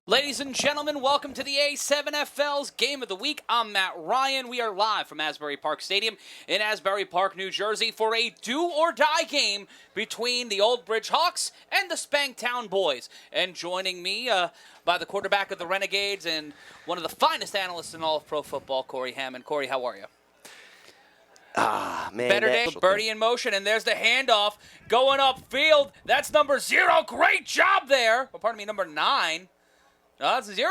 Ladies and gentlemen, welcome to the A7FL's Game of the Week. I'm Matt Ryan. We are live from Asbury Park Stadium in Asbury Park, New Jersey for a do-or-die game between the Old Bridge Hawks and the Spanktown Boys. And joining me by the quarterback of the Renegades and one of the finest analysts in all of pro football, Corey Hammond. Corey, how are you? Man. Better day, birdie in motion, and there's the handoff going upfield. That's number 0. Great job there. Or pardon me, number 9. No, that's 0.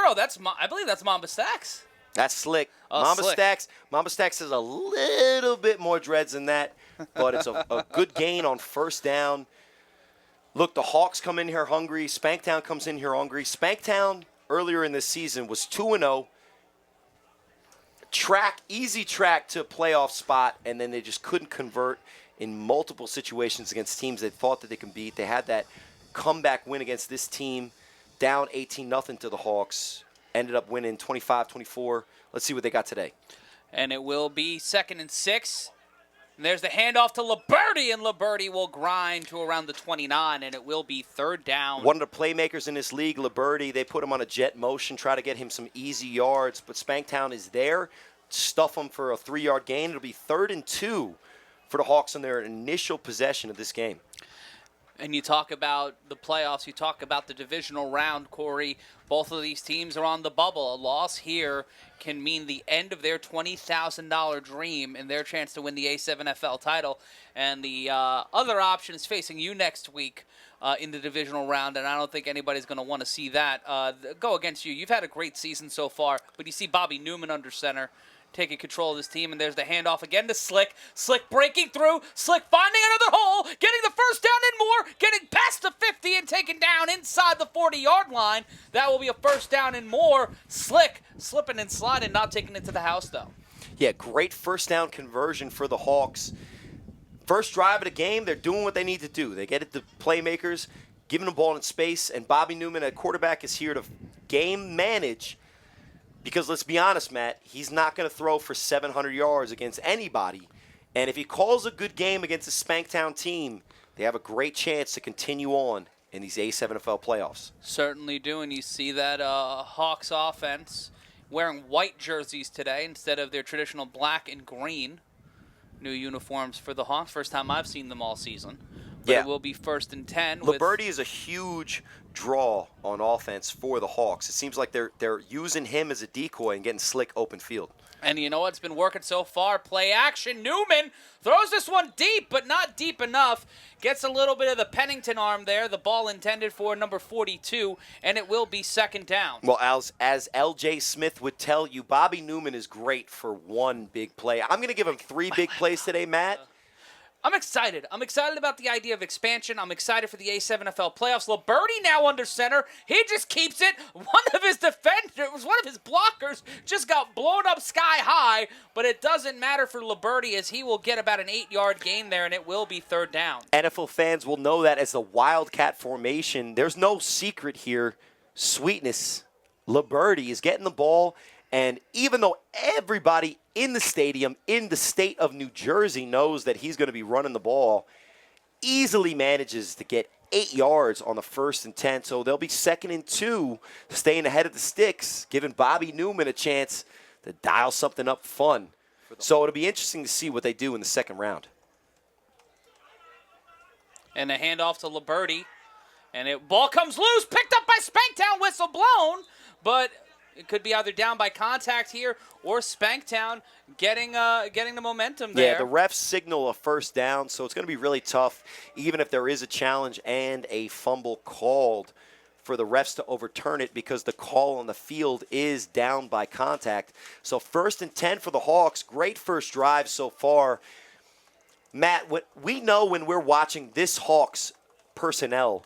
I believe that's Mamba Stacks. That's slick. Mamba Stacks. Mamba Stacks has a little bit more dreads than that, but it's a good gain on first down. Look, the Hawks come in here hungry. Spanktown comes in here hungry. Spanktown earlier in this season was 2-0. Easy track to a playoff spot, and then they just couldn't convert in multiple situations against teams they thought that they can beat. They had that comeback win against this team, down 18-0 to the Hawks. Ended up winning 25-24. Let's see what they got today. And it will be 2nd and 6. And there's the handoff to Liberty, and Liberty will grind to around the 29, and it will be 3rd down. One of the playmakers in this league, Liberty, they put him on a jet motion, try to get him some easy yards, but Spanktown is there, stuff him for a 3-yard gain. It'll be 3rd and 2 for the Hawks in their initial possession of this game. And you talk about the playoffs, you talk about the divisional round, Corey. Both of these teams are on the bubble. A loss here can mean the end of their $20,000 dream and their chance to win the A7FL title. And the other option is facing you next week in the divisional round, and I don't think anybody's going to want to see that go against you. You've had a great season so far, but you see Bobby Newman under center, taking control of this team, and there's the handoff again to Slick. Slick breaking through. Slick finding another hole, getting the first down and more, getting past the 50 and taken down inside the 40-yard line. That will be a first down and more. Slick slipping and sliding, not taking it to the house, though. Yeah, great first down conversion for the Hawks. First drive of the game, they're doing what they need to do. They get it to playmakers, giving the ball in space, and Bobby Newman, at quarterback, is here to game manage. Because let's be honest, Matt, he's not going to throw for 700 yards against anybody. And if he calls a good game against a Spanktown team, they have a great chance to continue on in these A7FL playoffs. Certainly do, and you see that Hawks offense wearing white jerseys today instead of their traditional black and green. New uniforms for the Hawks. First time I've seen them all season. But yeah. It will be 1st and 10. Liberty is a huge draw on offense for the Hawks. It seems like they're using him as a decoy and getting Slick open field. And you know what's been working so far? Play action. Newman throws this one deep, but not deep enough. Gets a little bit of the Pennington arm there. The ball intended for number 42, and it will be 2nd down. Well, as L.J. Smith would tell you, Bobby Newman is great for one big play. I'm going to give him 3 big plays today, Matt. I'm excited. I'm excited about the idea of expansion. I'm excited for the A7FL playoffs. Liberty now under center. He just keeps it. One of his defenders, one of his blockers, just got blown up sky high, but it doesn't matter for Liberty as he will get about an 8-yard gain there, and it will be 3rd down. NFL fans will know that as the Wildcat formation. There's no secret here. Sweetness. Liberty is getting the ball. And even though everybody in the stadium, in the state of New Jersey, knows that he's going to be running the ball, easily manages to get 8 yards on the 1st and 10. So they'll be 2nd and 2, staying ahead of the sticks, giving Bobby Newman a chance to dial something up fun. So it'll be interesting to see what they do in the 2nd round. And a handoff to Liberty. And ball comes loose, picked up by Spanktown, whistle blown, but It could be either down by contact here or Spanktown getting the momentum there. Yeah, the refs signal a first down, so it's going to be really tough, even if there is a challenge and a fumble called, for the refs to overturn it because the call on the field is down by contact. So 1st and 10 for the Hawks. Great first drive so far. Matt, we know when we're watching this Hawks personnel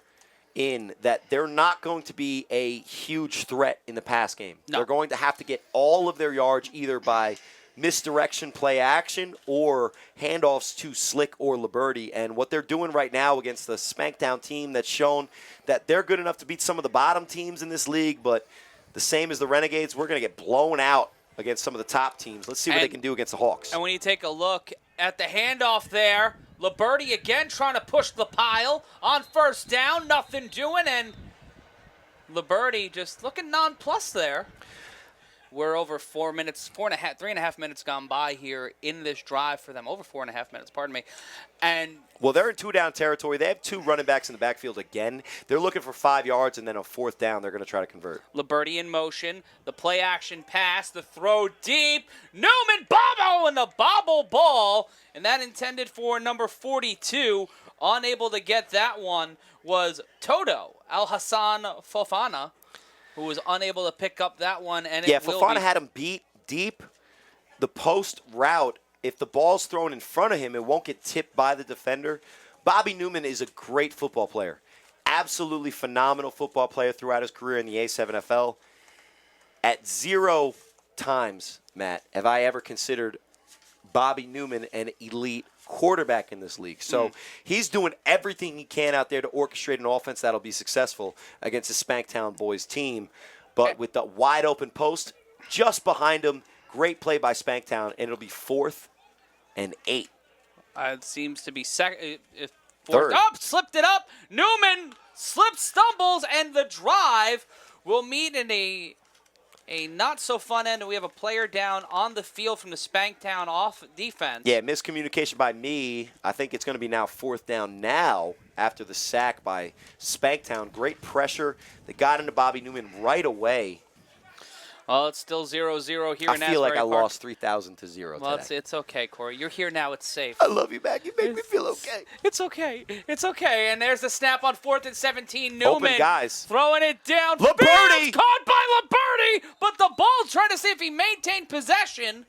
that they're not going to be a huge threat in the pass game. No. They're going to have to get all of their yards either by misdirection, play action, or handoffs to Slick or Liberty. And what they're doing right now against the Spanktown team that's shown that they're good enough to beat some of the bottom teams in this league, but the same as the Renegades, we're going to get blown out against some of the top teams. Let's see what they can do against the Hawks. And when you take a look at the handoff there, Liberty again trying to push the pile on first down, nothing doing, and Liberty just looking nonplussed there. We're over 4 minutes, 3.5 minutes gone by here in this drive for them. Over 4.5 minutes, pardon me. And well, they're in 2-down territory. They have 2 running backs in the backfield again. They're looking for 5 yards, and then a 4th down they're going to try to convert. Liberty in motion. The play action pass, the throw deep. Newman bobble and the bobble ball. And that intended for number 42. Unable to get that one was Toto Al-Hassan Fofana, who was unable to pick up that one. And Fofana had him beat deep. The post route, if the ball's thrown in front of him, it won't get tipped by the defender. Bobby Newman is a great football player. Absolutely phenomenal football player throughout his career in the A7FL. At 0 times, Matt, have I ever considered Bobby Newman an elite quarterback in this league. So he's doing everything he can out there to orchestrate an offense that'll be successful against the Spanktown boys team. But with the wide open post just behind him, great play by Spanktown, and it'll be 4th and 8. It seems to be second. Third. Up, slipped it up. Newman slips, stumbles, and the drive will meet in a not-so-fun end, and we have a player down on the field from the Spanktown off defense. Yeah, miscommunication by me. I think it's going to be now 4th down now after the sack by Spanktown. Great pressure. They got into Bobby Newman right away. Well, it's still 0-0 here in Asbury I feel like I Park. lost 3,000 to 0 Well, today. it's okay, Corey. You're here now. It's safe. I love you, Mac. You make me feel okay. It's okay. It's okay. And there's the snap on 4th and 17. Newman Open guys. throwing it down. Liberty! Fields caught by Liberty, but the ball trying to see if he maintained possession.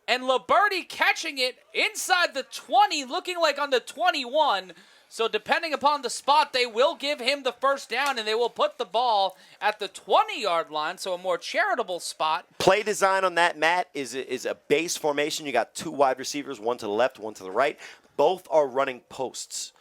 And Liberty catching it inside the 20, looking like on the 21. So depending upon the spot, they will give him the first down, and they will put the ball at the 20-yard line, so a more charitable spot. Play design on that, Matt, is a base formation. You got 2 wide receivers, one to the left, one to the right. Both are running posts.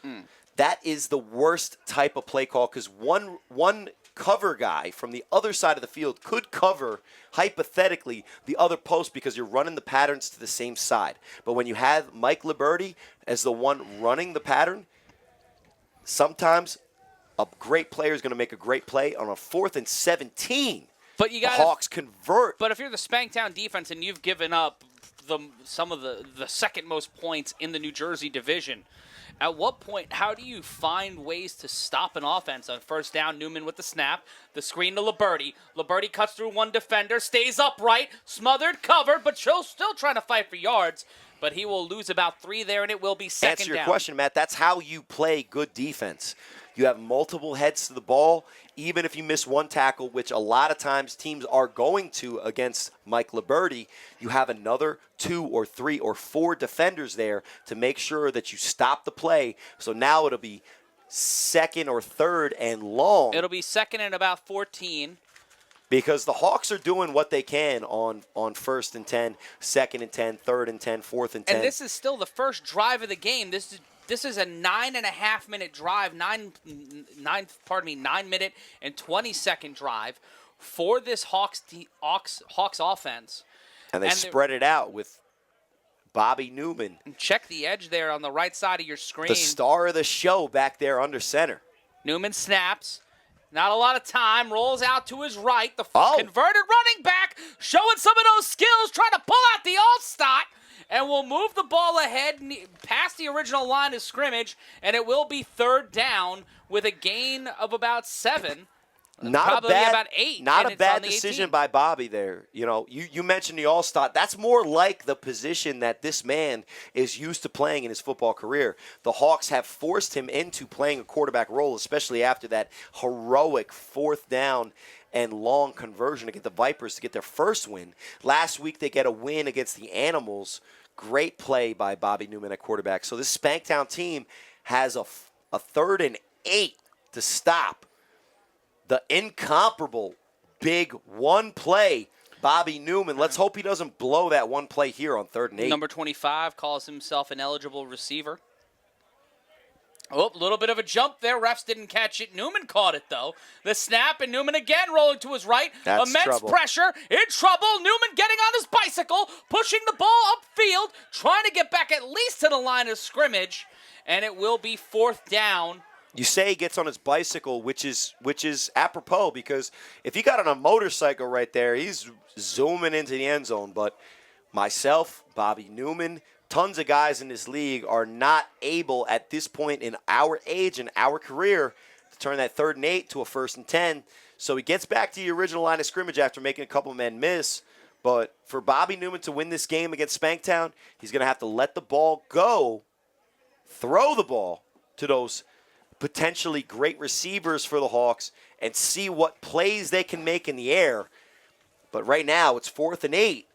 That is the worst type of play call because one cover guy from the other side of the field could cover, hypothetically, the other post because you're running the patterns to the same side. But when you have Mike Liberty as the one running the pattern, sometimes a great player is going to make a great play on a 4th and 17. But you got the Hawks convert. But if you're the Spanktown defense and you've given up some of the second most points in the New Jersey division, at what point, how do you find ways to stop an offense on first down? Newman with the snap, the screen to Liberty. Liberty cuts through one defender, stays upright, smothered, covered, but still trying to fight for yards. But he will lose about 3 there, and it will be second down. Answer your question, Matt. That's how you play good defense. You have multiple heads to the ball, even if you miss one tackle, which a lot of times teams are going to against Mike Liberty. You have another 2 or 3 or 4 defenders there to make sure that you stop the play. So now it'll be 2nd or 3rd and long. It'll be 2nd and about 14. Because the Hawks are doing what they can on 1st and 10, 2nd and 10, 3rd and 10, 4th and 10. And this is still the first drive of the game. This is a 9.5-minute drive, 9-minute and 20-second drive for this Hawks offense. And they spread it out with Bobby Newman. Check the edge there on the right side of your screen. The star of the show back there under center. Newman snaps. Not a lot of time. Rolls out to his right. The converted running back showing some of those skills, trying to pull out the all-stot. And will move the ball ahead past the original line of scrimmage. And it will be 3rd down with a gain of about 7. Probably about 8. Not and a it's bad on the decision 18. by Bobby there. You mentioned the All-Star. That's more like the position that this man is used to playing in his football career. The Hawks have forced him into playing a quarterback role, especially after that heroic 4th down and long conversion to get the Vipers to get their first win. Last week they get a win against the Animals. Great play by Bobby Newman at quarterback. So this Spanktown team has a 3rd and 8 to stop the incomparable big one play, Bobby Newman. Let's hope he doesn't blow that one play here on 3rd and 8. Number 25 calls himself an eligible receiver. Oh, a little bit of a jump there. Refs didn't catch it. Newman caught it, though. The snap, and Newman again rolling to his right. That's Immense trouble. pressure. In trouble. Newman getting on his bicycle, pushing the ball upfield, trying to get back at least to the line of scrimmage, and it will be 4th down. You say he gets on his bicycle, which is apropos, because if he got on a motorcycle right there, he's zooming into the end zone. But myself, Bobby Newman, tons of guys in this league are not able at this point in our age and our career to turn that 3rd and 8 to a 1st and 10. So he gets back to the original line of scrimmage after making a couple men miss. But for Bobby Newman to win this game against Spanktown, he's going to have to let the ball go, throw the ball to those potentially great receivers for the Hawks, and see what plays they can make in the air. But right now, it's 4th and 8.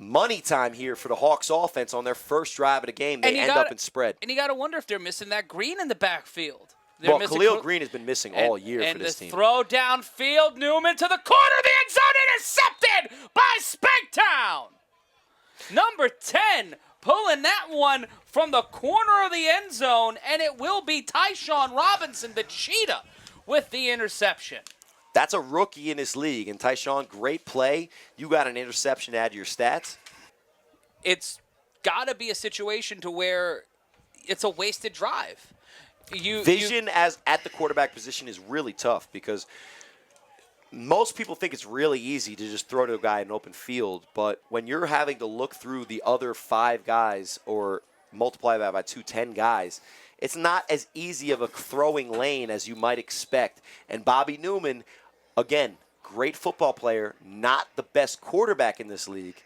Money time here for the Hawks offense on their first drive of the game. They end up in spread. And you got to wonder if they're missing that Green in the backfield. Well, Khalil Green has been missing all year for this team. And the throw downfield, Newman to the corner of the end zone, intercepted by Spanktown. Number 10 pulling that one from the corner of the end zone, and it will be Tyshawn Robinson, the cheetah, with the interception. That's a rookie in this league. And Tyshawn, great play. You got an interception to add to your stats. It's got to be a situation to where it's a wasted drive. Vision as at the quarterback position is really tough, because most people think it's really easy to just throw to a guy in an open field. But when you're having to look through the other 5 guys or multiply that by 10 guys, it's not as easy of a throwing lane as you might expect. And Bobby Newman, again, great football player, not the best quarterback in this league,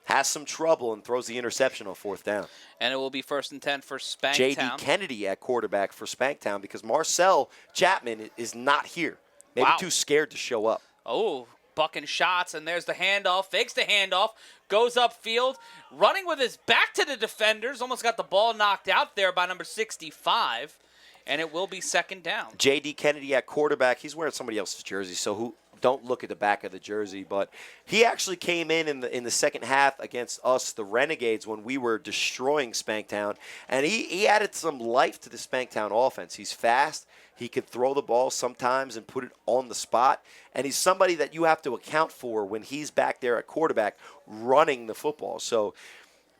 has some trouble and throws the interception on 4th down. And it will be 1st and 10 for Spanktown. J.D. Kennedy at quarterback for Spanktown, because Marcel Chapman is not here. Maybe too scared to show up. Oh, bucking shots, and there's the handoff. Fakes the handoff, goes upfield, running with his back to the defenders. Almost got the ball knocked out there by number 65, and it will be 2nd down. J.D. Kennedy at quarterback. He's wearing somebody else's jersey, so don't look at the back of the jersey. But he actually came in the second half against us, the Renegades, when we were destroying Spanktown, and he added some life to the Spanktown offense. He's fast. He could throw the ball sometimes and put it on the spot. And he's somebody that you have to account for when he's back there at quarterback running the football. So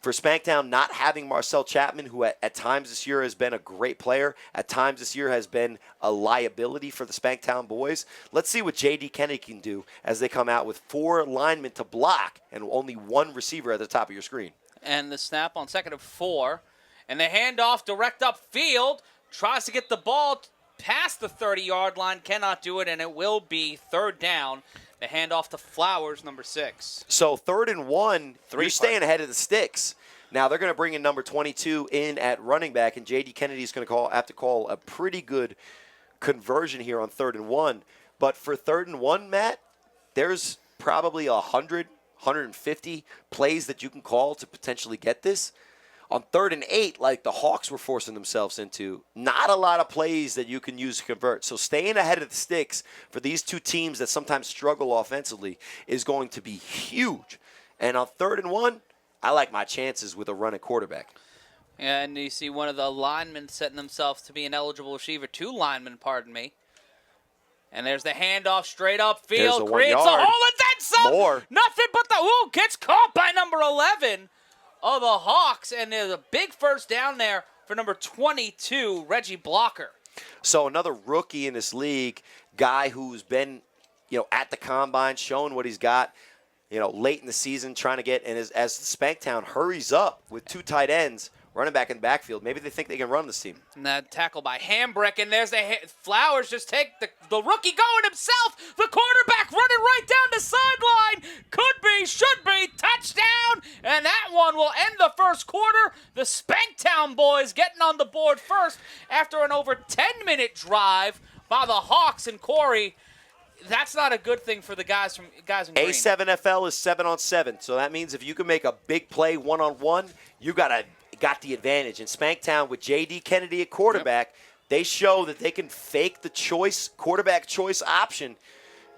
for Spanktown, not having Marcel Chapman, who at times this year has been a great player, at times this year has been a liability for the Spanktown boys. Let's see what J.D. Kennedy can do as they come out with 4 linemen to block and only 1 receiver at the top of your screen. And the snap on 2nd and 4. And the handoff direct upfield. Tries to get the ball past the 30-yard line, cannot do it, and it will be 3rd down. The handoff to Flowers, number 6. So 3rd and 1, you're staying ahead of the sticks. Now they're going to bring in number 22 in at running back, and J.D. Kennedy is going to have to call a pretty good conversion here on 3rd and 1. But for 3rd and 1, Matt, there's probably 100, 150 plays that you can call to potentially get this. On 3rd and 8, like the Hawks were forcing themselves into, not a lot of plays that you can use to convert. So staying ahead of the sticks for these two teams that sometimes struggle offensively is going to be huge. And on 3rd and 1, I like my chances with a running quarterback. And you see one of the linemen setting themselves to be an eligible receiver. 2 linemen, pardon me. And there's the handoff straight up field. Creates a hole and then some. More. Nothing but gets caught by number 11. Oh, the Hawks, and there's a big 1st down there for number 22, Reggie Blocker. So another rookie in this league, guy who's been, at the combine, showing what he's got, late in the season, trying to get, and as Spanktown hurries up with 2 tight ends, running back in the backfield. Maybe they think they can run this team. And that tackle by Hambrick, and there's Flowers just take the rookie going himself. The quarterback running right down the sideline. Could be, should be, touchdown. And that one will end the first quarter. The Spanktown boys getting on the board first after an over 10-minute drive by the Hawks. And Corey, that's not a good thing for the guys in green. A7FL is 7-on-7, so that means if you can make a big play one-on-one, you got the advantage. And Spanktown with J.D. Kennedy at quarterback, they show that they can fake the quarterback choice option.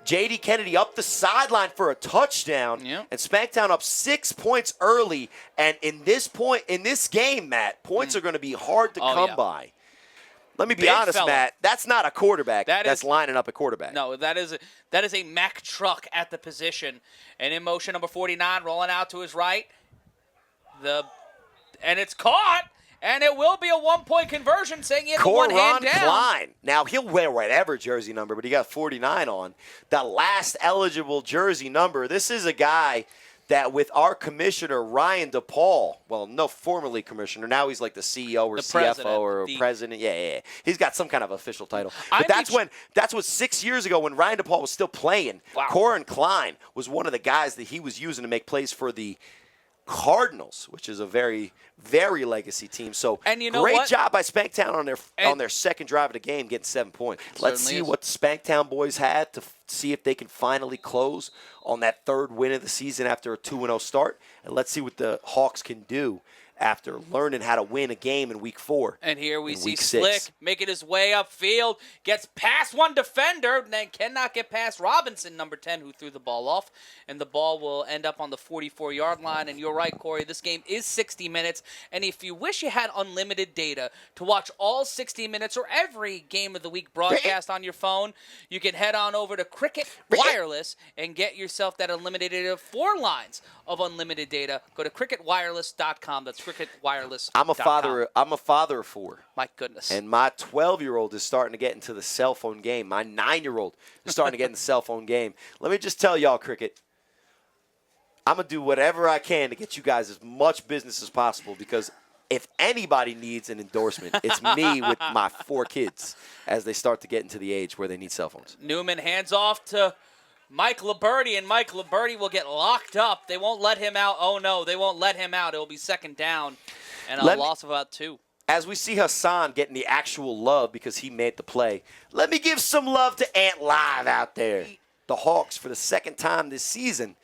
J.D. Kennedy up the sideline for a touchdown, and Spanktown up 6 points early. And in this game, Matt, points are going to be hard to come by. Let me be honest, Matt. That's not a quarterback that's lining up a quarterback. No, that is a Mack truck at the position. And in motion, number 49, rolling out to his right. And it's caught, and it will be a one-point conversion, saying he had the one hand down. Klein. Now, he'll wear whatever jersey number, but he got 49 on. The last eligible jersey number. This is a guy that with our commissioner, Ryan DePaul, formerly commissioner, now he's like the CEO or CFO or president. Yeah. He's got some kind of official title. But that's what 6 years ago when Ryan DePaul was still playing, Corin Klein was one of the guys that he was using to make plays for the Cardinals, which is a very, very legacy team. So great job by Spanktown on their second drive of the game, getting 7 points. Let's see what the Spanktown boys had to see if they can finally close on that third win of the season after a 2-0 start. And let's see what the Hawks can do after learning how to win a game in week 4. And here we see Slick making his way upfield, gets past one defender, then cannot get past Robinson, number 10, who threw the ball off. And the ball will end up on the 44-yard line. And you're right, Corey, this game is 60 minutes. And if you wish you had unlimited data to watch all 60 minutes or every game of the week broadcast on your phone, you can head on over to Cricket Wireless and get yourself that unlimited data, 4 lines of unlimited data. Go to cricketwireless.com. That's cricketwireless.com. I'm a father of 4. My goodness. And my 12-year-old is starting to get into the cell phone game. My 9-year-old is starting to get in the cell phone game. Let me just tell y'all, Cricket, I'm going to do whatever I can to get you guys as much business as possible, because if anybody needs an endorsement, it's me with my 4 kids as they start to get into the age where they need cell phones. Newman hands off to Mike Liberty, and Mike Liberty will get locked up. They won't let him out. Oh, no, they won't let him out. It will be second down and a loss of about 2. As we see Hassan getting the actual love because he made the play, let me give some love to Ant Live out there. The Hawks, for the second time this season,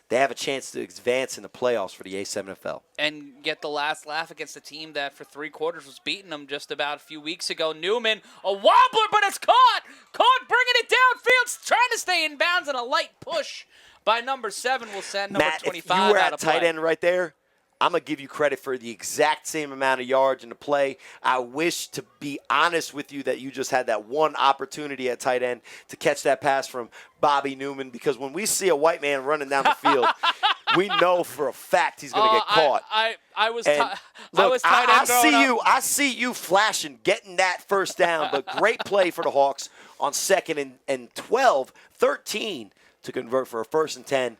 they have a chance to advance in the playoffs for the A7FL. And get the last laugh against a team that for 3 quarters was beating them just about a few weeks ago. Newman, a wobbler, but it's caught. Caught, bringing it downfield, trying to stay in bounds, and a light push by number 7 will send number 25 Matt, if you were out at of tight play. end right there, I'm going to give you credit for the exact same amount of yards in the play. I wish, to be honest with you, that you just had that one opportunity at tight end to catch that pass from Bobby Newman, because when we see a white man running down the field, we know for a fact he's going to get caught. I was tight end. I see you flashing, getting that first down, but great play for the Hawks on 2nd and 12, 13 to convert for a 1st and 10.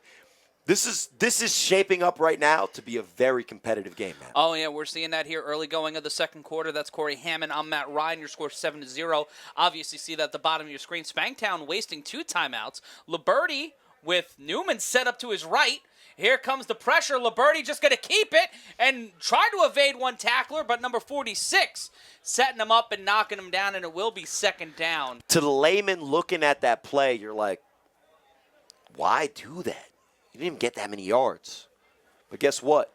This is shaping up right now to be a very competitive game, man. Oh, yeah, we're seeing that here early going of the second quarter. That's Corey Hammond. I'm Matt Ryan. Your score 7-0. Obviously, see that at the bottom of your screen. Spanktown wasting 2 timeouts. Liberty with Newman set up to his right. Here comes the pressure. Liberty just going to keep it and try to evade one tackler, but number 46 setting him up and knocking him down, and it will be second down. To the layman looking at that play, you're like, why do that? You didn't even get that many yards. But guess what?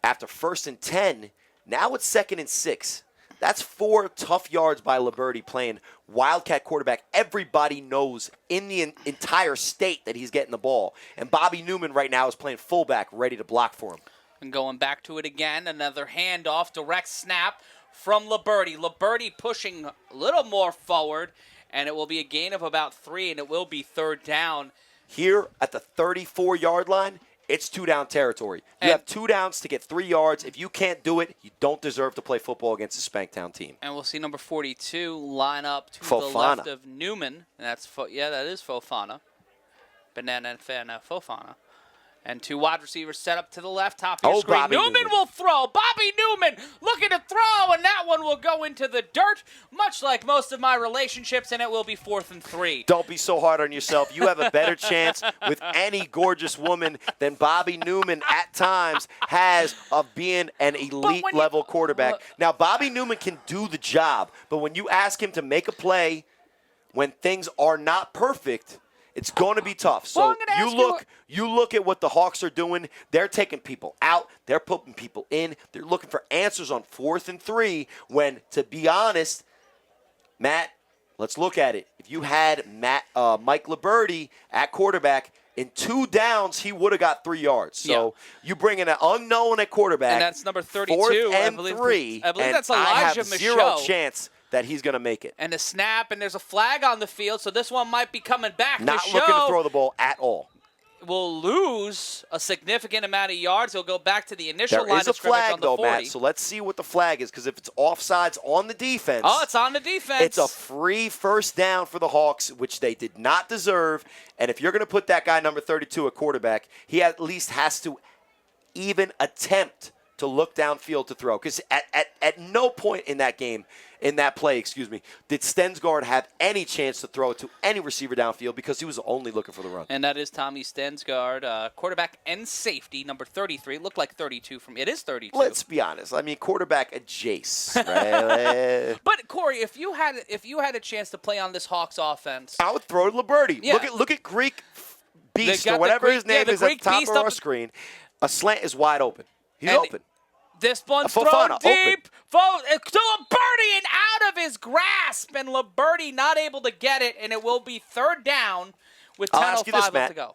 After 1st and 10, now it's 2nd and 6. That's 4 tough yards by Liberty playing Wildcat quarterback. Everybody knows in the entire state that he's getting the ball. And Bobby Newman right now is playing fullback, ready to block for him. And going back to it again, another handoff, direct snap from Liberty. Liberty pushing a little more forward, and it will be a gain of about 3, and it will be 3rd down. Here at the 34-yard line, it's 2-down territory. You have 2 downs to get 3 yards. If you can't do it, you don't deserve to play football against a Spanktown team. And we'll see number 42 line up to the left of Newman. And that is Fofana. Banana Fofana. And 2 wide receivers set up to the left, top of your Oh, screen. Bobby Newman will throw. Bobby Newman looking to throw, and that one will go into the dirt, much like most of my relationships, and it will be 4th and 3. Don't be so hard on yourself. You have a better chance with any gorgeous woman than Bobby Newman at times has of being an elite-level quarterback. Now, Bobby Newman can do the job, but when you ask him to make a play when things are not perfect, it's going to be tough. So you look at what the Hawks are doing. They're taking people out. They're putting people in. They're looking for answers on 4th and 3 when, to be honest, Matt, let's look at it. If you had Mike Liberty at quarterback, in 2 downs, he would have got 3 yards. So you bring in an unknown at quarterback. And that's number 32. 4th and 3. I believe and that's Elijah I have Michaud. zero chance that he's going to make it. And a snap, and there's a flag on the field, so this one might be coming back. Not looking to throw the ball at all. Will lose a significant amount of yards. He'll go back to the initial There line is of a scrimmage flag, on the though, 40. Matt, so let's see what the flag is, because if it's offsides on the defense. Oh, it's on the defense. It's a free first down for the Hawks, which they did not deserve. And if you're going to put that guy, number 32, at quarterback, he at least has to even attempt to look downfield to throw. Because at no point in that game, in that play, did Stensgaard have any chance to throw it to any receiver downfield because he was only looking for the run. And that is Tommy Stensgaard, quarterback and safety, number 33. It looked like 32 from it is 32. Let's be honest. I mean, quarterback at Jace, right? But Corey, if you had a chance to play on this Hawks offense, I would throw to Liberty. Yeah. Look at Greek Beast or whatever his name is at the top of our screen. A slant is wide open. He's open. This one's thrown Fofana, deep to Liberty and out of his grasp, and Liberty not able to get it, and it will be 3rd down with 10:05 left to go.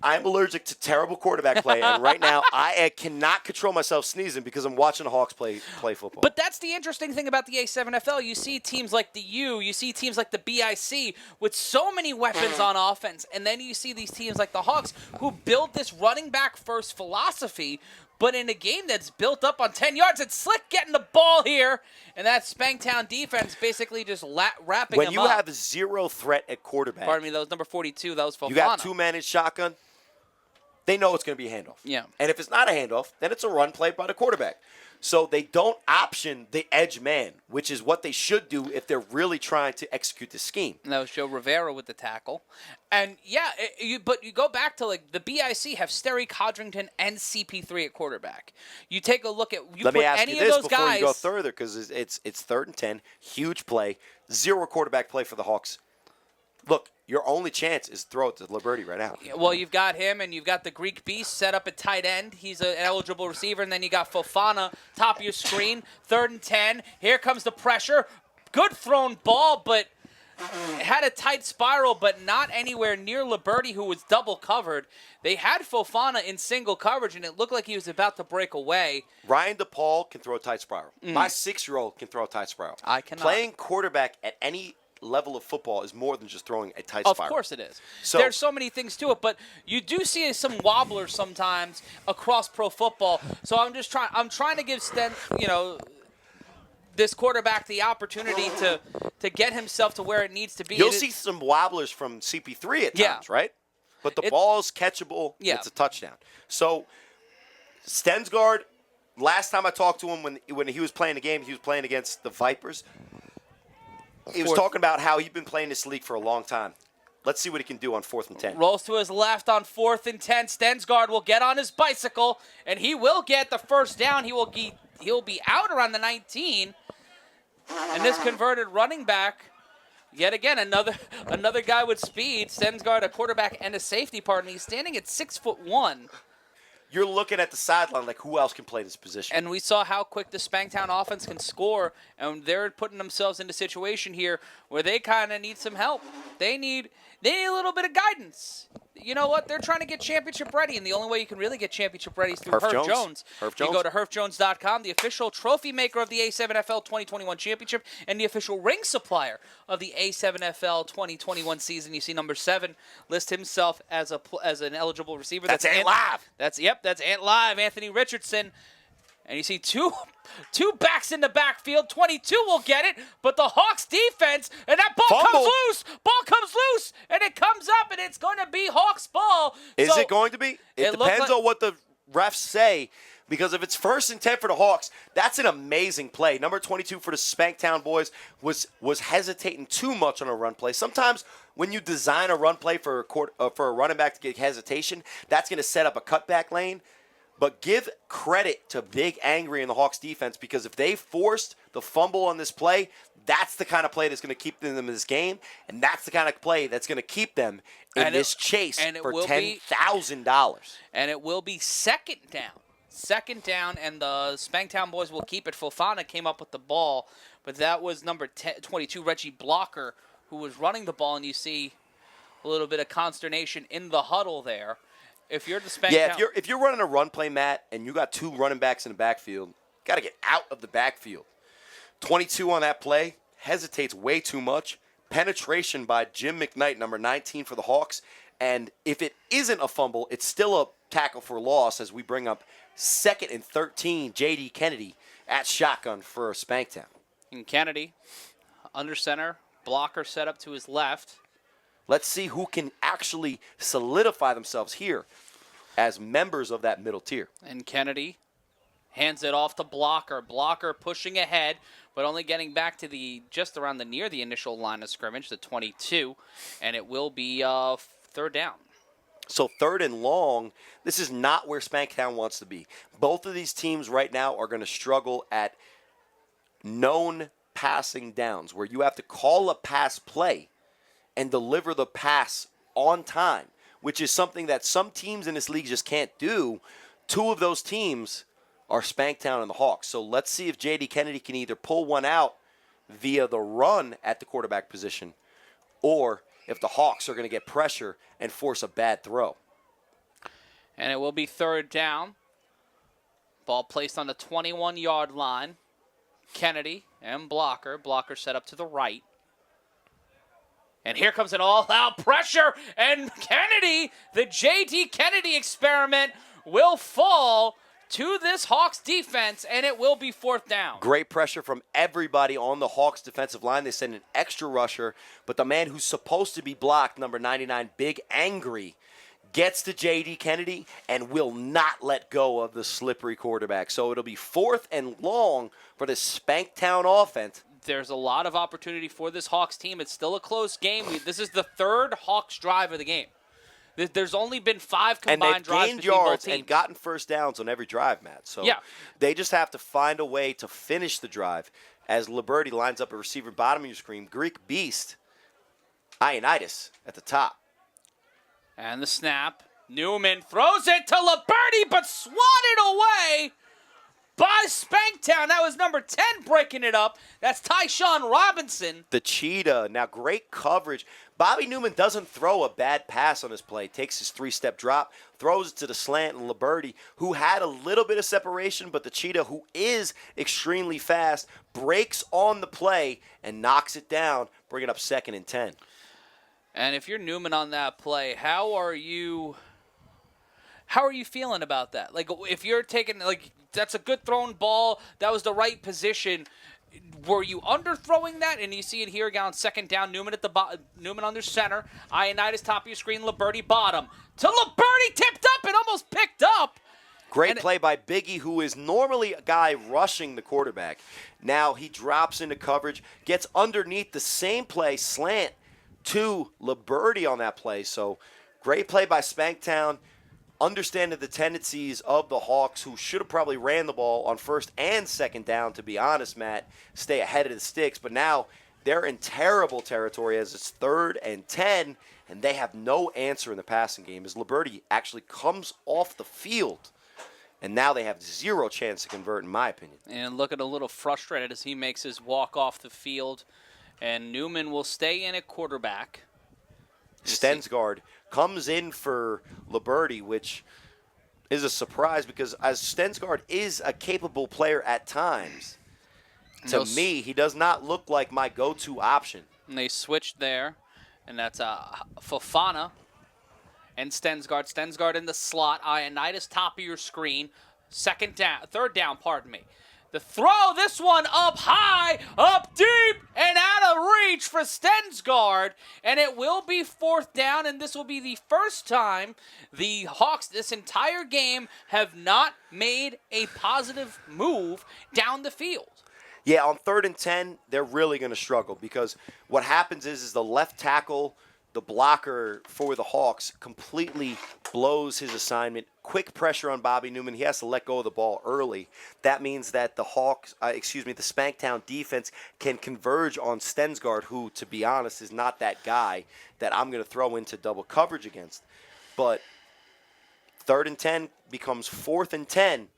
I'm allergic to terrible quarterback play, and right now I cannot control myself sneezing because I'm watching the Hawks play football. But that's the interesting thing about the A7FL. You see teams like the U, you see teams like the BIC with so many weapons on offense, and then you see these teams like the Hawks who build this running back first philosophy. But in a game that's built up on 10 yards, it's Slick getting the ball here, and that Spanktown defense basically just wrapping when him you up. have zero threat at quarterback. Pardon me, that was number 42. That was Fofana. You got 2-man in shotgun. They know it's going to be a handoff. Yeah. And if it's not a handoff, then it's a run play by the quarterback. So they don't option the edge man, which is what they should do if they're really trying to execute the scheme. And that was Joe Rivera with the tackle. And, yeah, but you go back to, like, the BIC have Sterry Codrington and CP3 at quarterback. You take a look at – Let me ask you this before guys, you go further, because it's 3rd and 10, huge play, 0 quarterback play for the Hawks. Look, your only chance is throw it to Liberty right now. Well, you've got him, and you've got the Greek Beast set up at tight end. He's an eligible receiver, and then you got Fofana, top of your screen, 3rd and 10. Here comes the pressure. Good thrown ball, but had a tight spiral, but not anywhere near Liberty, who was double covered. They had Fofana in single coverage, and it looked like he was about to break away. Ryan DePaul can throw a tight spiral. My 6-year-old can throw a tight spiral. I cannot. Playing quarterback at any level of football is more than just throwing a tight spiral. Of course it is. So, there's so many things to it, but you do see some wobblers sometimes across pro football. So I'm trying to give this quarterback the opportunity to get himself to where it needs to be. You'll see some wobblers from CP3 at times, right? But the ball's catchable. Yeah. It's a touchdown. So Stensgaard, last time I talked to him when he was playing the game, he was playing against the Vipers. He was talking about how he'd been playing this league for a long time. Let's see what he can do on 4th and 10. Rolls to his left on 4th and 10. Stensgaard will get on his bicycle, and he will get the first down. He'll be out around the 19. And this converted running back, yet again, another guy with speed. Stensgaard, a quarterback and a safety partner. He's standing at 6'1". You're looking at the sideline like who else can play this position. And we saw how quick the Spanktown offense can score, and they're putting themselves in a situation here where they kind of need some help. They need a little bit of guidance. You know what? They're trying to get championship ready, and the only way you can really get championship ready is through Herf Jones. You go to HerfJones.com, the official trophy maker of the A7FL 2021 championship and the official ring supplier of the A7FL 2021 season. You see number 7 list himself as an eligible receiver. That's Ant Live. That's Ant Live, Anthony Richardson. And you see two backs in the backfield. 22 will get it, but the Hawks defense, and that ball comes loose. Ball comes loose, and it comes up, and it's going to be Hawks ball. Is it going to be? It depends on what the refs say, because if it's 1st and 10 for the Hawks, that's an amazing play. Number 22 for the Spanktown boys was hesitating too much on a run play. Sometimes when you design a run play for a running back to get hesitation, that's going to set up a cutback lane. But give credit to Big Angry in the Hawks defense, because if they forced the fumble on this play, that's the kind of play that's going to keep them in this game, and that's the kind of play that's going to keep them in this chase for $10,000. And it will be 2nd down. 2nd down, and the Spanktown boys will keep it. Fofana came up with the ball, but that was number 22, Reggie Blocker, who was running the ball, and you see a little bit of consternation in the huddle there. If you're the Spanktown, if you're running a run play, Matt, and you got 2 running backs in the backfield, got to get out of the backfield. 22 on that play, hesitates way too much. Penetration by Jim McKnight, number 19 for the Hawks. And if it isn't a fumble, it's still a tackle for loss as we bring up 2nd and 13, J.D. Kennedy at shotgun for Spanktown. And Kennedy, under center, Blocker set up to his left. Let's see who can actually solidify themselves here as members of that middle tier. And Kennedy hands it off to Blocker. Blocker pushing ahead, but only getting back to just around near the initial line of scrimmage, the 22, and it will be 3rd down. So 3rd and long, this is not where Spanktown wants to be. Both of these teams right now are going to struggle at known passing downs, where you have to call a pass play and deliver the pass on time, which is something that some teams in this league just can't do. 2 of those teams are Spanktown and the Hawks. So let's see if J.D. Kennedy can either pull one out via the run at the quarterback position, or if the Hawks are going to get pressure and force a bad throw. And it will be 3rd down. Ball placed on the 21-yard line. Kennedy and Blocker. Blocker set up to the right. And here comes an all-out pressure, and Kennedy, the J.D. Kennedy experiment, will fall to this Hawks defense, and it will be 4th down. Great pressure from everybody on the Hawks defensive line. They send an extra rusher, but the man who's supposed to be blocked, number 99, Big Angry, gets to J.D. Kennedy and will not let go of the slippery quarterback. So it'll be 4th and long for the Spanktown offense. There's a lot of opportunity for this Hawks team. It's still a close game. This is the 3rd Hawks drive of the game. There's only been 5 combined drives and they've gained between both yards teams. and gotten first downs on every drive, Matt. So yeah, they just have to find a way to finish the drive. As Liberty lines up a receiver bottom of your screen, Greek Beast, Ioannidis at the top. And the snap. Newman throws it to Liberty, but swatted away by Spanktown. That was number 10 breaking it up. That's Tyshawn Robinson. The cheetah. Now, great coverage. Bobby Newman doesn't throw a bad pass on his play. Takes his 3-step drop, throws it to the slant, and Liberty, who had a little bit of separation, but the cheetah, who is extremely fast, breaks on the play and knocks it down, bringing up 2nd and 10. And if you're Newman on that play, how are you feeling about that? Like, if you're taking, like, that's a good thrown ball, that was the right position. Were you underthrowing that? And you see it here again on 2nd down. Newman at the Newman under center. Ioannidis top of your screen. Liberty bottom. To Liberty, tipped up and almost picked up. Great play by Biggie, who is normally a guy rushing the quarterback. Now he drops into coverage, gets underneath the same play, slant to Liberty on that play. So great play by Spanktown. Understanding the tendencies of the Hawks, who should have probably ran the ball on 1st and 2nd down, to be honest, Matt, stay ahead of the sticks. But now they're in terrible territory as it's 3rd and 10, and they have no answer in the passing game as Liberty actually comes off the field. And now they have 0 chance to convert, in my opinion. And looking a little frustrated as he makes his walk off the field. And Newman will stay in at quarterback. Stensgaard comes in for Liberty, which is a surprise because as Stensgaard is a capable player at times, to me, he does not look like my go-to option. And they switched there, and that's Fofana and Stensgaard. Stensgaard in the slot. Ioannidis top of your screen. 3rd down, pardon me. The throw, this one up high, up deep, and out of reach for Stensgaard, and it will be 4th down, and this will be the first time the Hawks this entire game have not made a positive move down the field. Yeah, on 3rd and 10, they're really going to struggle because what happens is the left tackle, the blocker for the Hawks, completely blows his assignment. Quick pressure on Bobby Newman. He has to let go of the ball early. That means that the Spanktown defense can converge on Stensgaard, who, to be honest, is not that guy that I'm going to throw into double coverage against. But 3rd and 10 becomes 4th and 10.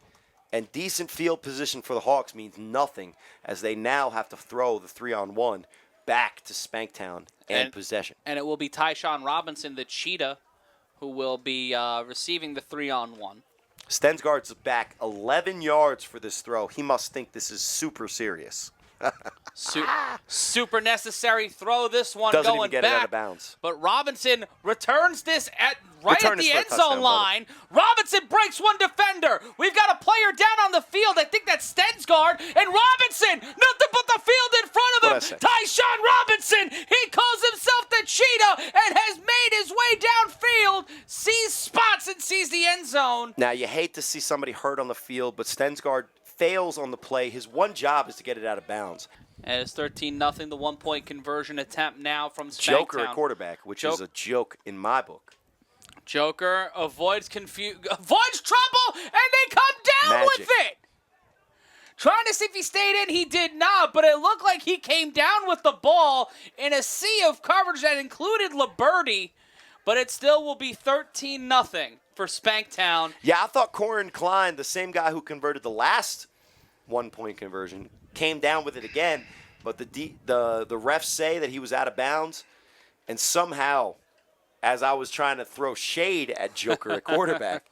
And decent field position for the Hawks means nothing as they now have to throw the 3-on-1 back to Spanktown and possession. And it will be Tyshawn Robinson, the cheetah, who will be receiving the 3-on-1. Stensgaard's back 11 yards for this throw. He must think this is super serious. Super necessary throw. This one Doesn't going even get back. it out of bounds. But Robinson returns this right at the end zone line. Brother. Robinson breaks one defender. We've got a player down on the field. I think that's Stensgaard. And Robinson, nothing but the field in front of him. Tyshawn Robinson, he calls himself the cheetah and has made his way downfield, sees spots and sees the end zone. Now, you hate to see somebody hurt on the field, but Stensgaard fails on the play. His one job is to get it out of bounds. And it's 13-0, the 1-point conversion attempt now from Spanktown. Joker at quarterback, which is a joke in my book. Joker avoids trouble, and they come down with it. Trying to see if he stayed in, he did not, but it looked like he came down with the ball in a sea of coverage that included Liberty, but it still will be 13-0 for Spanktown. Yeah, I thought Corin Klein, the same guy who converted the last 1-point conversion, came down with it again, but the refs say that he was out of bounds, and somehow, as I was trying to throw shade at Joker at quarterback.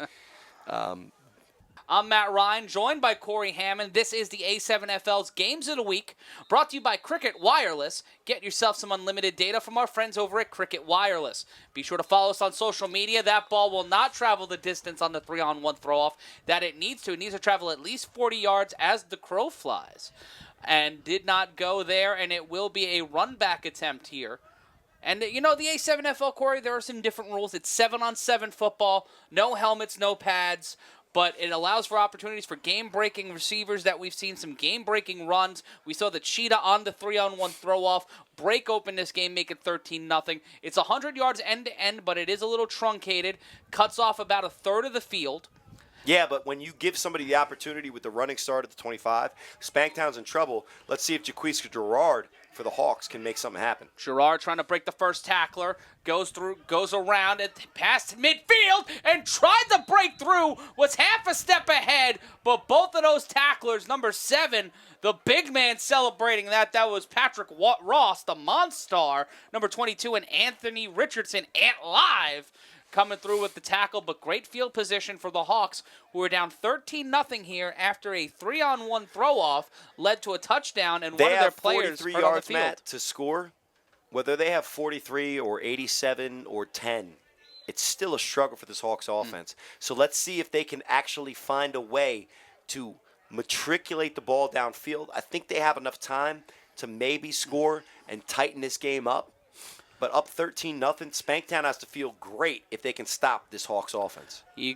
I'm Matt Ryan, joined by Corey Hammond. This is the A7FL's Games of the Week, brought to you by Cricket Wireless. Get yourself some unlimited data from our friends over at Cricket Wireless. Be sure to follow us on social media. That ball will not travel the distance on the 3-on-1 throw-off that it needs to. It needs to travel at least 40 yards as the crow flies. And did not go there, and it will be a run-back attempt here. And, you know, the A7FL, Corey, there are some different rules. It's 7-on-7 football, no helmets, no pads. But it allows for opportunities for game-breaking receivers that we've seen some game-breaking runs. We saw the cheetah on the 3-on-1 throw-off break open this game, make it 13-0. It's 100 yards end-to-end, but it is a little truncated. Cuts off about a third of the field. Yeah, but when you give somebody the opportunity with the running start at the 25, Spanktown's in trouble. Let's see if Jaquiska Gerard for the Hawks can make something happen. Gerard trying to break the first tackler, goes around and past midfield and tried to break through, was half a step ahead, but both of those tacklers, number 7, the big man celebrating that was Patrick Ross, the Monstar, number 22, and Anthony Richardson, Ant Live, coming through with the tackle, but great field position for the Hawks, who are down 13-0 here after a 3-on-1 throw-off led to a touchdown, and one of their players hurt on the field. They have 43 yards, Matt, to score. Whether they have 43 or 87 or 10, it's still a struggle for this Hawks offense. So let's see if they can actually find a way to matriculate the ball downfield. I think they have enough time to maybe score and tighten this game up. But up 13-0, Spanktown has to feel great if they can stop this Hawks offense. This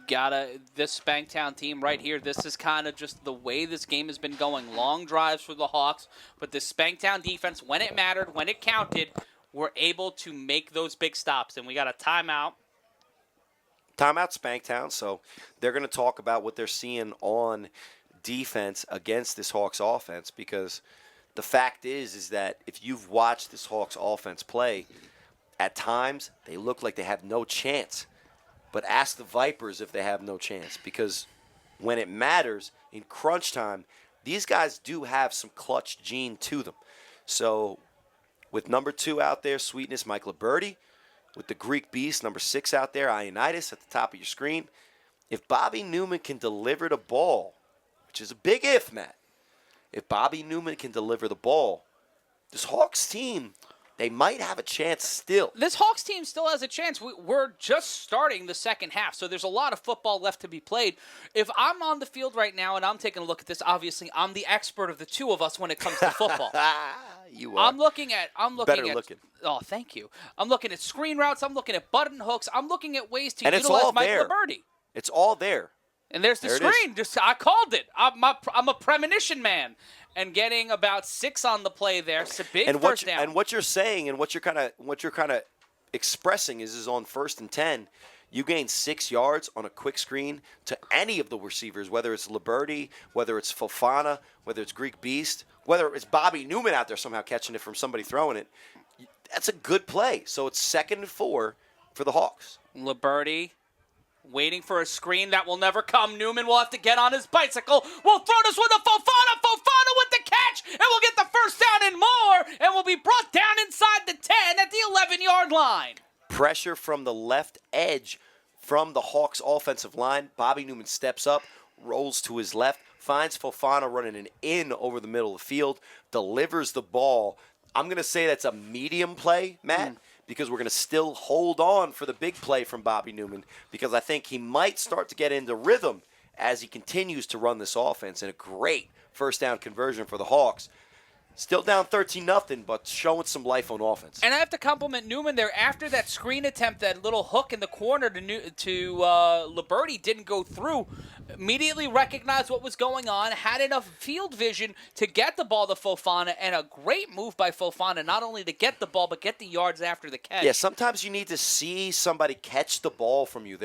Spanktown team right here, this is kind of just the way this game has been going. Long drives for the Hawks, but the Spanktown defense, when it mattered, when it counted, were able to make those big stops. And we got a timeout. Timeout Spanktown, so they're going to talk about what they're seeing on defense against this Hawks offense, because the fact is that if you've watched this Hawks offense play, at times they look like they have no chance. But ask the Vipers if they have no chance, because when it matters in crunch time, these guys do have some clutch gene to them. So with number 2 out there, Sweetness, Mike Liberty, with the Greek Beast, number 6 out there, Ionitis at the top of your screen, if Bobby Newman can deliver the ball, which is a big if, Matt, if Bobby Newman can deliver the ball, this Hawks team they might have a chance still. This Hawks team still has a chance. We're just starting the second half, so there's a lot of football left to be played. If I'm on the field right now and I'm taking a look at this, obviously I'm the expert of the two of us when it comes to football. You are. I'm looking Better at looking. Oh, thank you. I'm looking at screen routes. I'm looking at button hooks. I'm looking at ways to And it's utilize all Mike there. Liberty. It's all there. And there's the There it screen. I called it. I'm a premonition man. And getting about 6 on the play there. It's a big first down. And what you're saying and what you're kind of expressing is on 1st and 10, you gain 6 yards on a quick screen to any of the receivers, whether it's Liberty, whether it's Fofana, whether it's Greek Beast, whether it's Bobby Newman out there somehow catching it from somebody throwing it. That's a good play. So it's 2nd and 4 for the Hawks. Liberty waiting for a screen that will never come. Newman will have to get on his bicycle. We'll throw this with a Fofana. Fofana with the catch. And we'll get the first down and more. And we'll be brought down inside the 10 at the 11-yard line. Pressure from the left edge from the Hawks offensive line. Bobby Newman steps up, rolls to his left, finds Fofana running an in over the middle of the field, delivers the ball. I'm going to say that's a medium play, Matt, because we're going to still hold on for the big play from Bobby Newman because I think he might start to get into rhythm as he continues to run this offense. And a great first down conversion for the Hawks. Still down 13-0, but showing some life on offense. And I have to compliment Newman there. After that screen attempt, that little hook in the corner to Liberty didn't go through, immediately recognized what was going on, had enough field vision to get the ball to Fofana, and a great move by Fofana, not only to get the ball, but get the yards after the catch. Yeah, sometimes you need to see somebody catch the ball from you.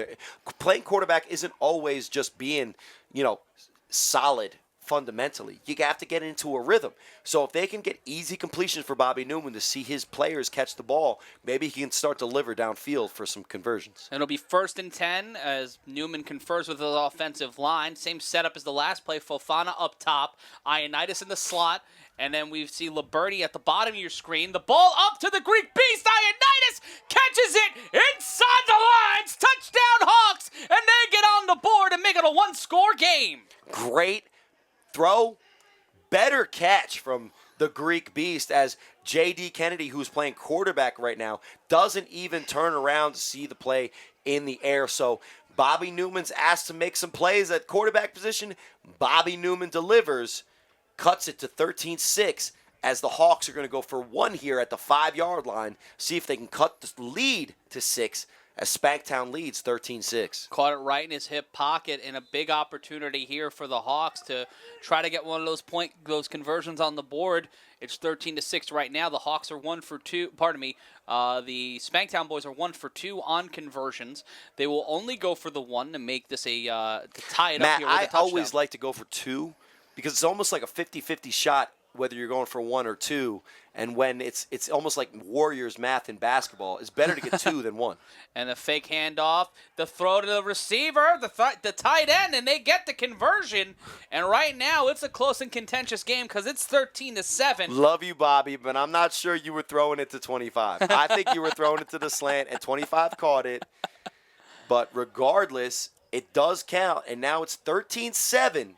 Playing quarterback isn't always just being, solid fundamentally. You have to get into a rhythm. So if they can get easy completions for Bobby Newman to see his players catch the ball, maybe he can start to deliver downfield for some conversions. It'll be 1st and 10 as Newman confers with the offensive line. Same setup as the last play. Fofana up top, Ioannidis in the slot, and then we see Liberty at the bottom of your screen. The ball up to the Greek Beast. Ioannidis catches it inside the lines. Touchdown Hawks, and they get on the board and make it a one-score game. Great throw, better catch from the Greek Beast as J.D. Kennedy, who's playing quarterback right now, doesn't even turn around to see the play in the air. So Bobby Newman's asked to make some plays at quarterback position. Bobby Newman delivers, cuts it to 13-6 as the Hawks are going to go for 1 here at the 5-yard line, see if they can cut the lead to 6 as Spanktown leads 13-6. Caught it right in his hip pocket, and a big opportunity here for the Hawks to try to get one of those conversions on the board. It's 13-6 right now. The Hawks are 1 for 2. Pardon me. The Spanktown boys are 1 for 2 on conversions. They will only go for the 1 to make this to tie it up here with a touchdown. I always like to go for 2 because it's almost like a 50-50 shot whether you're going for 1 or 2. And when it's almost like Warriors math in basketball, it's better to get 2 than 1. And the fake handoff, the throw to the receiver, the tight end, and they get the conversion. And right now, it's a close and contentious game because it's 13-7. Love you, Bobby, but I'm not sure you were throwing it to 25. I think you were throwing it to the slant, and 25 caught it. But regardless, it does count, and now it's 13-7.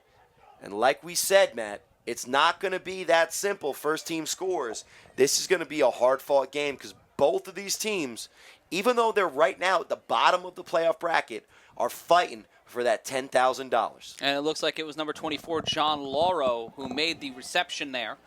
And like we said, Matt, it's not going to be that simple. First team scores. This is going to be a hard-fought game because both of these teams, even though they're right now at the bottom of the playoff bracket, are fighting for that $10,000. And it looks like it was number 24, John Lauro, who made the reception there.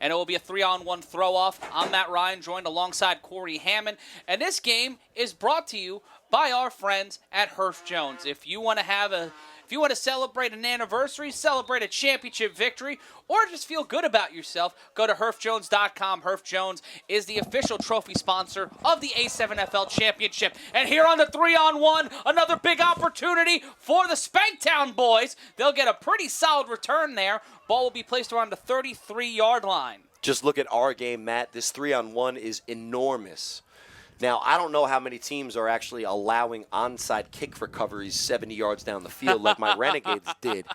And it will be a 3-on-1 throw-off. I'm Matt Ryan, joined alongside Corey Hammond. And this game is brought to you by our friends at Herff Jones. If you want to celebrate an anniversary, celebrate a championship victory, or just feel good about yourself, go to HerffJones.com. Herff Jones is the official trophy sponsor of the A7FL Championship. And here on the 3-on-1, another big opportunity for the Spanktown boys. They'll get a pretty solid return there. Ball will be placed around the 33-yard line. Just look at our game, Matt. This 3-on-1 is enormous. Now, I don't know how many teams are actually allowing onside kick recoveries 70 yards down the field like my Renegades did.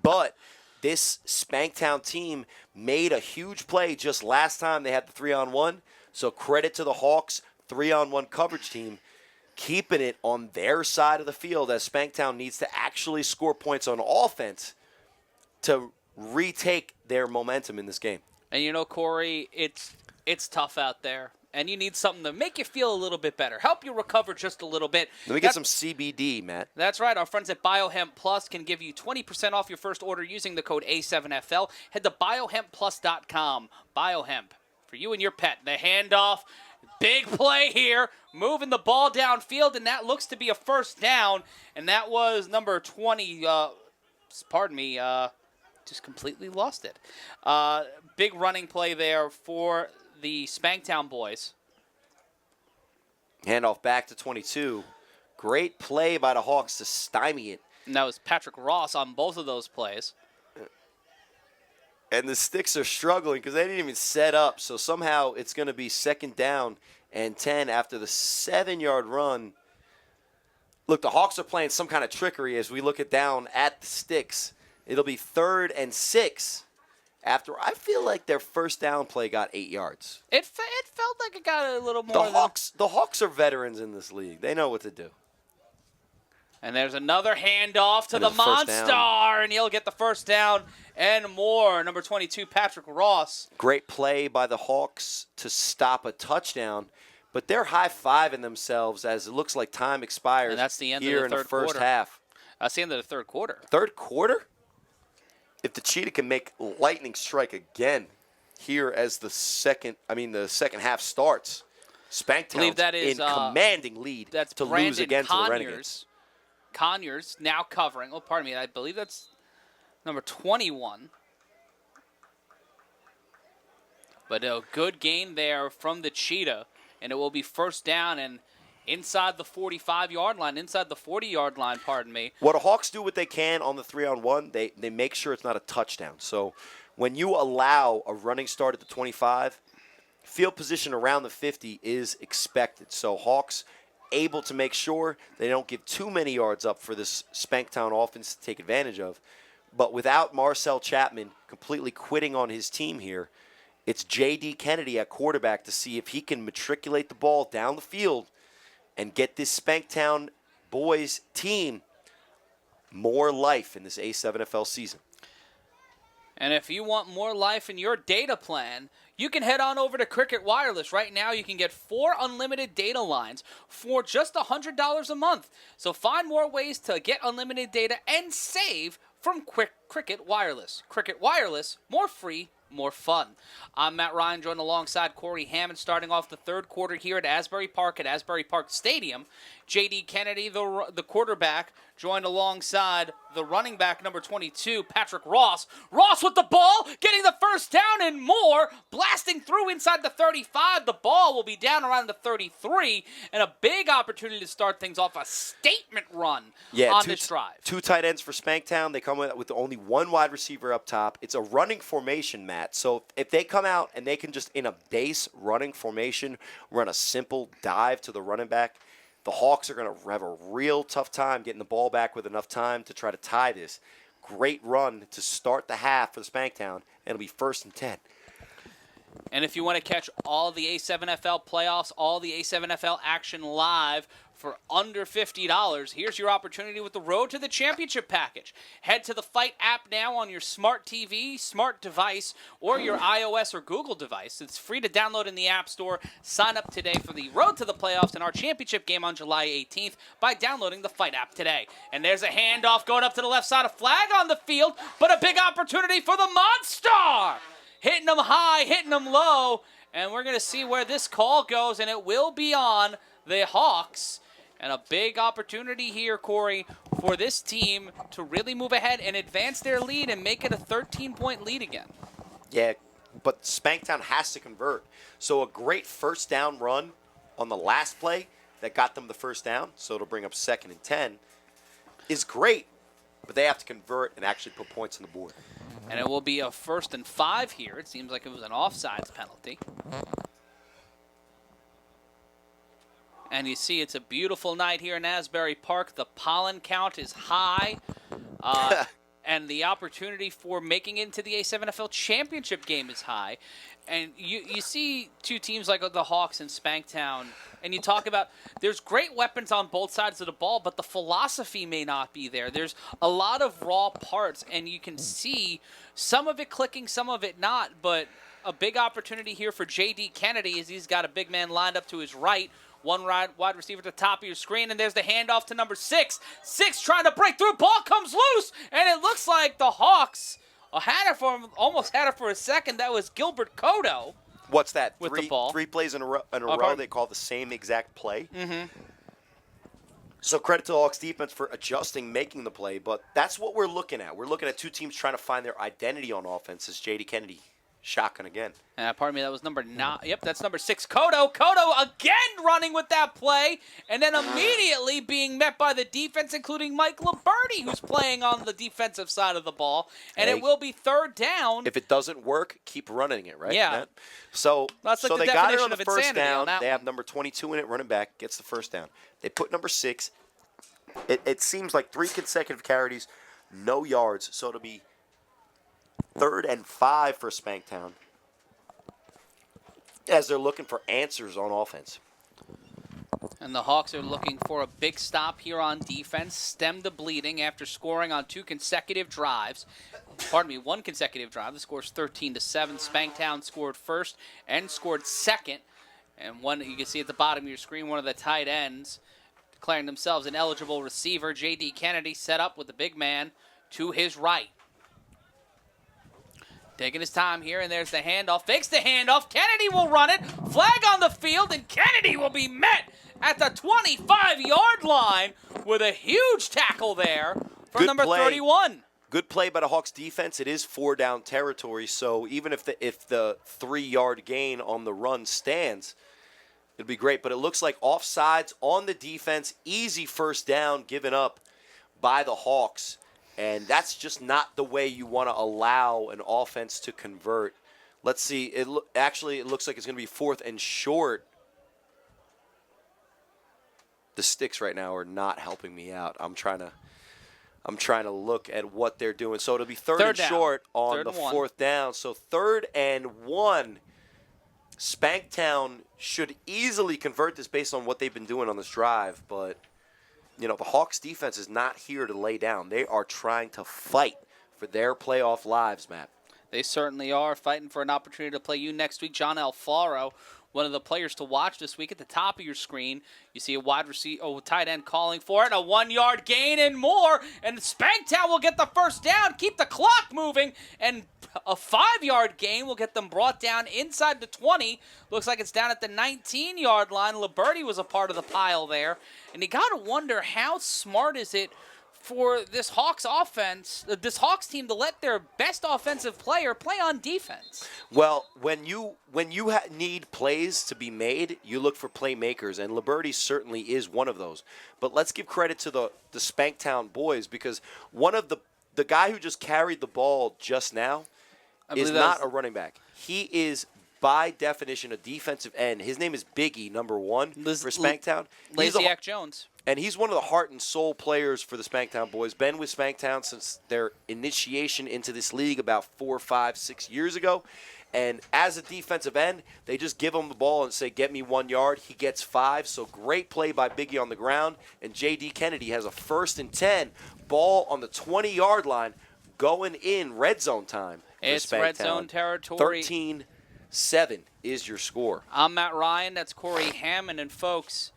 But this Spanktown team made a huge play just last time they had the 3-on-1. So credit to the Hawks 3-on-1 coverage team, keeping it on their side of the field as Spanktown needs to actually score points on offense to retake their momentum in this game. And Corey, it's tough out there. and you need something to make you feel a little bit better, help you recover just a little bit. Let me get some CBD, Matt. That's right. Our friends at BioHemp Plus can give you 20% off your first order using the code A7FL. Head to biohempplus.com. BioHemp, for you and your pet. The handoff, big play here, moving the ball downfield, and that looks to be a first down, and that was number 20, just completely lost it. Big running play there for the Spanktown boys. Handoff back to 22. Great play by the Hawks to stymie it. And that was Patrick Ross on both of those plays. And the Sticks are struggling because they didn't even set up. So somehow it's going to be 2nd down and 10 after the 7-yard run. Look, the Hawks are playing some kind of trickery as we look it down at the Sticks. It'll be 3rd and 6 after I feel like their first down play got 8 yards. It felt like it got a little more. The Hawks are veterans in this league. They know what to do. And there's another handoff to the Monster, and he'll get the first down and more. Number 22, Patrick Ross. Great play by the Hawks to stop a touchdown, but they're high-fiving themselves as it looks like time expires. And that's the end here of the in third the first quarter. half. That's the end of the third quarter. Third quarter? If the Cheetah can make lightning strike again here as the second half starts, Spanktown's that is, in commanding lead that's to Brandon lose again Conyers. to the Renegades. Conyers now covering. Oh, pardon me. I believe that's number 21. But a good gain there from the Cheetah, and it will be first down and inside the 45-yard line, inside the 40-yard line, pardon me. What the Hawks do what they can on the 3-on-1, they make sure it's not a touchdown. So when you allow a running start at the 25, field position around the 50 is expected. So Hawks able to make sure they don't give too many yards up for this Spanktown offense to take advantage of. But without Marcel Chapman completely quitting on his team here, it's J.D. Kennedy at quarterback to see if he can matriculate the ball down the field and get this Spanktown boys team more life in this A7FL season. And if you want more life in your data plan, you can head on over to Cricket Wireless. Right now, you can get 4 unlimited data lines for just $100 a month. So find more ways to get unlimited data and save from Cricket Wireless. Cricket Wireless, more free, more fun. I'm Matt Ryan, joined alongside Corey Hammond, starting off the third quarter here at Asbury Park Stadium. J.D. Kennedy, the quarterback, joined alongside the running back, number 22, Patrick Ross. Ross with the ball, getting the first down and more, blasting through inside the 35. The ball will be down around the 33, and a big opportunity to start things off, a statement run on this drive. 2 tight ends for Spanktown. They come with only 1 wide receiver up top. It's a running formation, Matt. So if they come out and they can just, in a base running formation, run a simple dive to the running back, the Hawks are going to have a real tough time getting the ball back with enough time to try to tie this. Great run to start the half for the Spanktown, and it'll be 1st and 10. And if you want to catch all the A7FL playoffs, all the A7FL action live for under $50, here's your opportunity with the Road to the Championship package. Head to the Fight app now on your smart TV, smart device, or your iOS or Google device. It's free to download in the App Store. Sign up today for the Road to the Playoffs and our championship game on July 18th by downloading the Fight app today. And there's a handoff going up to the left side, a flag on the field, but a big opportunity for the Monster! Hitting them high, hitting them low, and we're going to see where this call goes, and it will be on the Hawks. And a big opportunity here, Corey, for this team to really move ahead and advance their lead and make it a 13-point lead again. Yeah, but Spanktown has to convert. So a great first down run on the last play that got them the first down, so it'll bring up 2nd and 10, is great, but they have to convert and actually put points on the board. And it will be a 1st and 5 here. It seems like it was an offsides penalty. And you see it's a beautiful night here in Asbury Park. The pollen count is high. And the opportunity for making it into the A7FL championship game is high. And you see 2 teams like the Hawks and Spanktown, and you talk about there's great weapons on both sides of the ball, but the philosophy may not be there. There's a lot of raw parts, and you can see some of it clicking, some of it not, but a big opportunity here for J.D. Kennedy as he's got a big man lined up to his right. One wide receiver at the top of your screen, and there's the handoff to number 6. 6 trying to break through. Ball comes loose, and it looks like the Hawks almost had it for a second. That was Gilbert Cotto. What's that? With the ball. 3 plays in a row. They call the same exact play. Mm-hmm. So credit to the Hawks defense for adjusting, making the play. But that's what we're looking at. We're looking at 2 teams trying to find their identity on offense. As J.D. Kennedy shotgun again. Pardon me, that was number 9. Yep, that's number 6. Cotto again running with that play, and then immediately being met by the defense, including Mike Liberty, who's playing on the defensive side of the ball. And it will be 3rd down. If it doesn't work, keep running it, right? Yeah. Matt? So, that's like they got it on the first insanity down. On they have number 22 in it, running back, gets the first down. They put number 6. It seems like 3 consecutive carries, no yards. So it'll be 3rd and 5 for Spanktown as they're looking for answers on offense. And the Hawks are looking for a big stop here on defense, stem the bleeding after scoring on 2 consecutive drives. Pardon me, 1 consecutive drive. The score's 13-7. Spanktown scored first and scored second. And one you can see at the bottom of your screen, one of the tight ends declaring themselves an eligible receiver. J.D. Kennedy set up with the big man to his right. Taking his time here, and there's the handoff. Fakes the handoff. Kennedy will run it. Flag on the field, and Kennedy will be met at the 25-yard line with a huge tackle there from number 31. Good play by the Hawks defense. It is 4-down territory, so even if the 3-yard gain on the run stands, it'd be great. But it looks like offsides on the defense. Easy first down given up by the Hawks. And that's just not the way you want to allow an offense to convert. Let's see. It looks like it's going to be 4th and short. The sticks right now are not helping me out. I'm trying to look at what they're doing. So it'll be third and down. Short on Third the and 1. 4th down. So 3rd and 1. Spanktown should easily convert this based on what they've been doing on this drive, but the Hawks defense is not here to lay down. They are trying to fight for their playoff lives, Matt. They certainly are fighting for an opportunity to play you next week. John Alfaro, one of the players to watch this week. At the top of your screen, you see a tight end calling for it, a 1-yard gain and more, and Spanktown will get the first down, keep the clock moving, and a 5-yard gain will get them brought down inside the 20. Looks like it's down at the 19-yard line. Liberty was a part of the pile there, and you got to wonder how smart is it for this Hawks team to let their best offensive player play on defense. Well, when you need plays to be made, you look for playmakers, and Liberty certainly is one of those. But let's give credit to the Spanktown boys, because one of the guy who just carried the ball just now is not a running back. He is, by definition, a defensive end. His name is Biggie, number 1 for Spanktown. Laziak Jones. And he's one of the heart and soul players for the Spanktown boys. Been with Spanktown since their initiation into this league about 4, 5, 6 years ago. And as a defensive end, they just give him the ball and say, get me 1 yard. He gets 5. So great play by Biggie on the ground. And J.D. Kennedy has a 1st and 10. Ball on the 20-yard line going in red zone time. It's red zone territory. 13-7 is your score. I'm Matt Ryan. That's Corey Hammond. And, folks,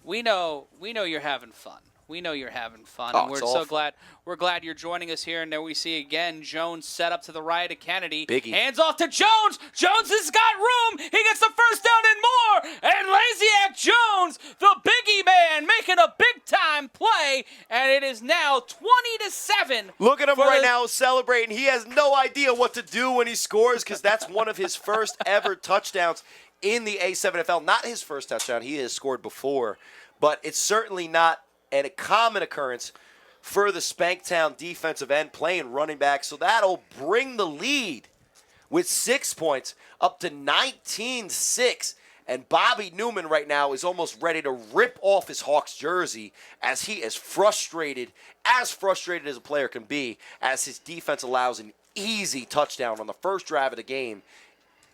we know you're having fun. We know you're having fun, and we're so glad. We're glad you're joining us here. And there we see again Jones set up to the right of Kennedy. Biggie. Hands off to Jones. Jones has got room. He gets the first down and more. And Laziak Jones, the Biggie man, making a big-time play. And it is now 20-7. Look at him right now celebrating. He has no idea what to do when he scores, because that's one of his first ever touchdowns in the A7FL. Not his first touchdown. He has scored before. But it's certainly not a common occurrence for the Spanktown defensive end playing running back. So that'll bring the lead with 6 points up to 19-6. And Bobby Newman right now is almost ready to rip off his Hawks jersey as he is frustrated as a player can be, as his defense allows an easy touchdown on the first drive of the game,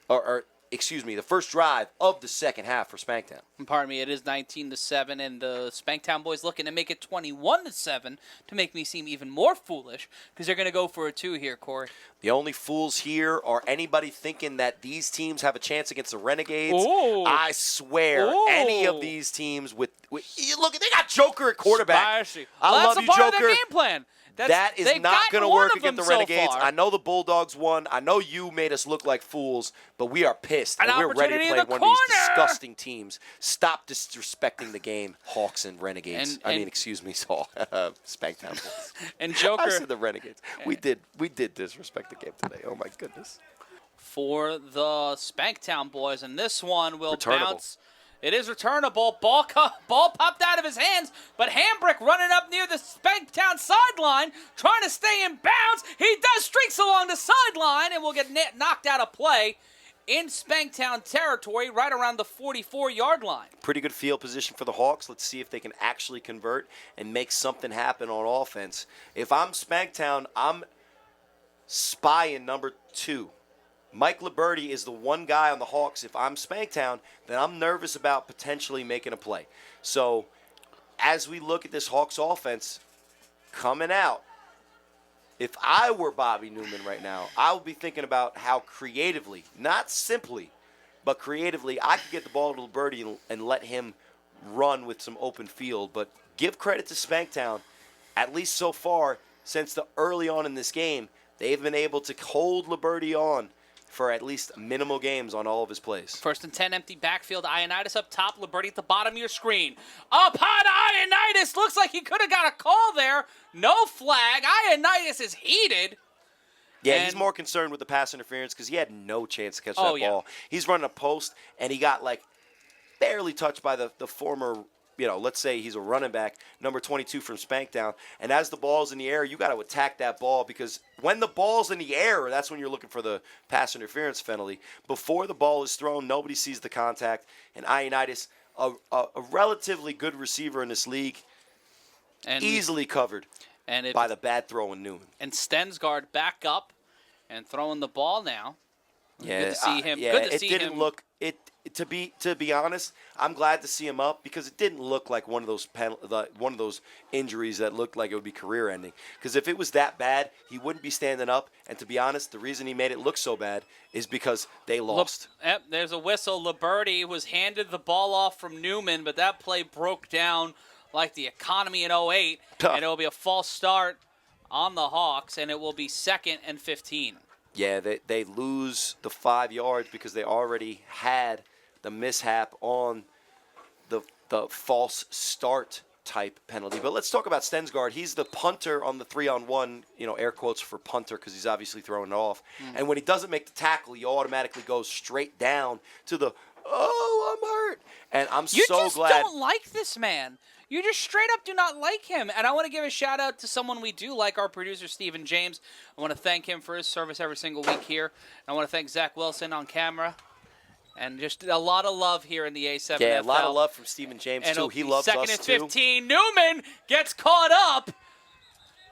or the first drive of the second half for Spanktown. Pardon me, it is 19-7, and the Spanktown boys looking to make it 21-7 to make me seem even more foolish because they're going to go for a 2 here, Corey. The only fools here are anybody thinking that these teams have a chance against the Renegades. Ooh. I swear, Ooh. any of these teams with look, they got Joker at quarterback. Spicy. I Well, love that's you, a part Joker. of their game plan. That is they've not going to gotten one work of them against the Renegades. so far. I know the Bulldogs won. I know you made us look like fools, but we are pissed. An And we're ready to opportunity play in the one of these corner. disgusting teams. Stop disrespecting the game, Hawks and Renegades. Excuse me, Spanktown boys. And I Joker said the Renegades. We did disrespect the game today. Oh, my goodness. for the Spanktown boys, and this one will Returnable. bounce. It is returnable. Ball popped out of his hands, but Hambrick running up near the Spanktown sideline, trying to stay in bounds. He does streaks along the sideline and will get knocked out of play in Spanktown territory, right around the 44-yard line. Pretty good field position for the Hawks. Let's see if they can actually convert and make something happen on offense. If I'm Spanktown, I'm spying number 2. Mike Liberty is the one guy on the Hawks. If I'm Spanktown, then I'm nervous about potentially making a play. So as we look at this Hawks offense coming out, if I were Bobby Newman right now, I would be thinking about how creatively, not simply, but creatively, I could get the ball to Liberty and let him run with some open field. But give credit to Spanktown, at least so far, since the early on in this game, they've been able to hold Liberty on for at least minimal games on all of his plays. 1st and 10, empty backfield. Ioannidis up top. Liberty at the bottom of your screen. Up high to Ioannidis. Looks like he could have got a call there. No flag. Ioannidis is heated. Yeah, he's more concerned with the pass interference because he had no chance to catch that ball. He's running a post, and he got, barely touched by the former, let's say he's a running back, number 22 from Spanktown. And as the ball's in the air, you got to attack that ball because when the ball's in the air, that's when you're looking for the pass interference penalty. Before the ball is thrown, nobody sees the contact. And Ioannidis, a relatively good receiver in this league, and easily covered by the bad throw in Newman. And Stensgaard back up and throwing the ball now. Yeah, good to see him. Yeah, good to it see didn't him. look it. To be honest, I'm glad to see him up because it didn't look like one of those injuries that looked like it would be career-ending. Because if it was that bad, he wouldn't be standing up. And to be honest, the reason he made it look so bad is because they lost. Yep, there's a whistle. Liberty was handed the ball off from Newman, but that play broke down like the economy in 08, and it will be a false start on the Hawks, and it will be 2nd and 15. Yeah, they lose the 5 yards because they already had the mishap on the false start type penalty. But let's talk about Stensgaard. He's the punter on the 3-on-1, air quotes for punter because he's obviously throwing it off. And when he doesn't make the tackle, he automatically goes straight down to the, I'm hurt. And I'm so glad. You just don't like this man. You just straight up do not like him. And I want to give a shout out to someone we do like, our producer, Stephen James. I want to thank him for his service every single week here. And I want to thank Zach Wilson on camera. And just a lot of love here in the A7FL. Yeah, a lot of love from Stephen James, too. He loves us, too. 2nd and 15. Newman gets caught up.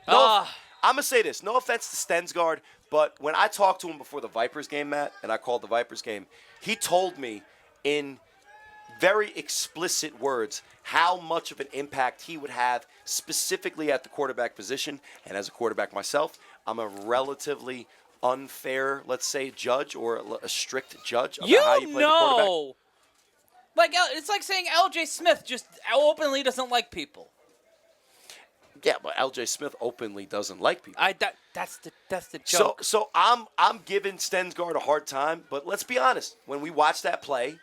I'm going to say this. No offense to Stensgaard, but when I talked to him before the Vipers game, Matt, and I called the Vipers game, he told me in very explicit words how much of an impact he would have specifically at the quarterback position. And as a quarterback myself, I'm a relatively unfair, let's say, judge or a strict judge about how you play the quarterback. It's like saying L.J. Smith just openly doesn't like people. Yeah, but L.J. Smith openly doesn't like people. That's the joke. So I'm giving Stensgaard a hard time, but let's be honest. When we watched that play,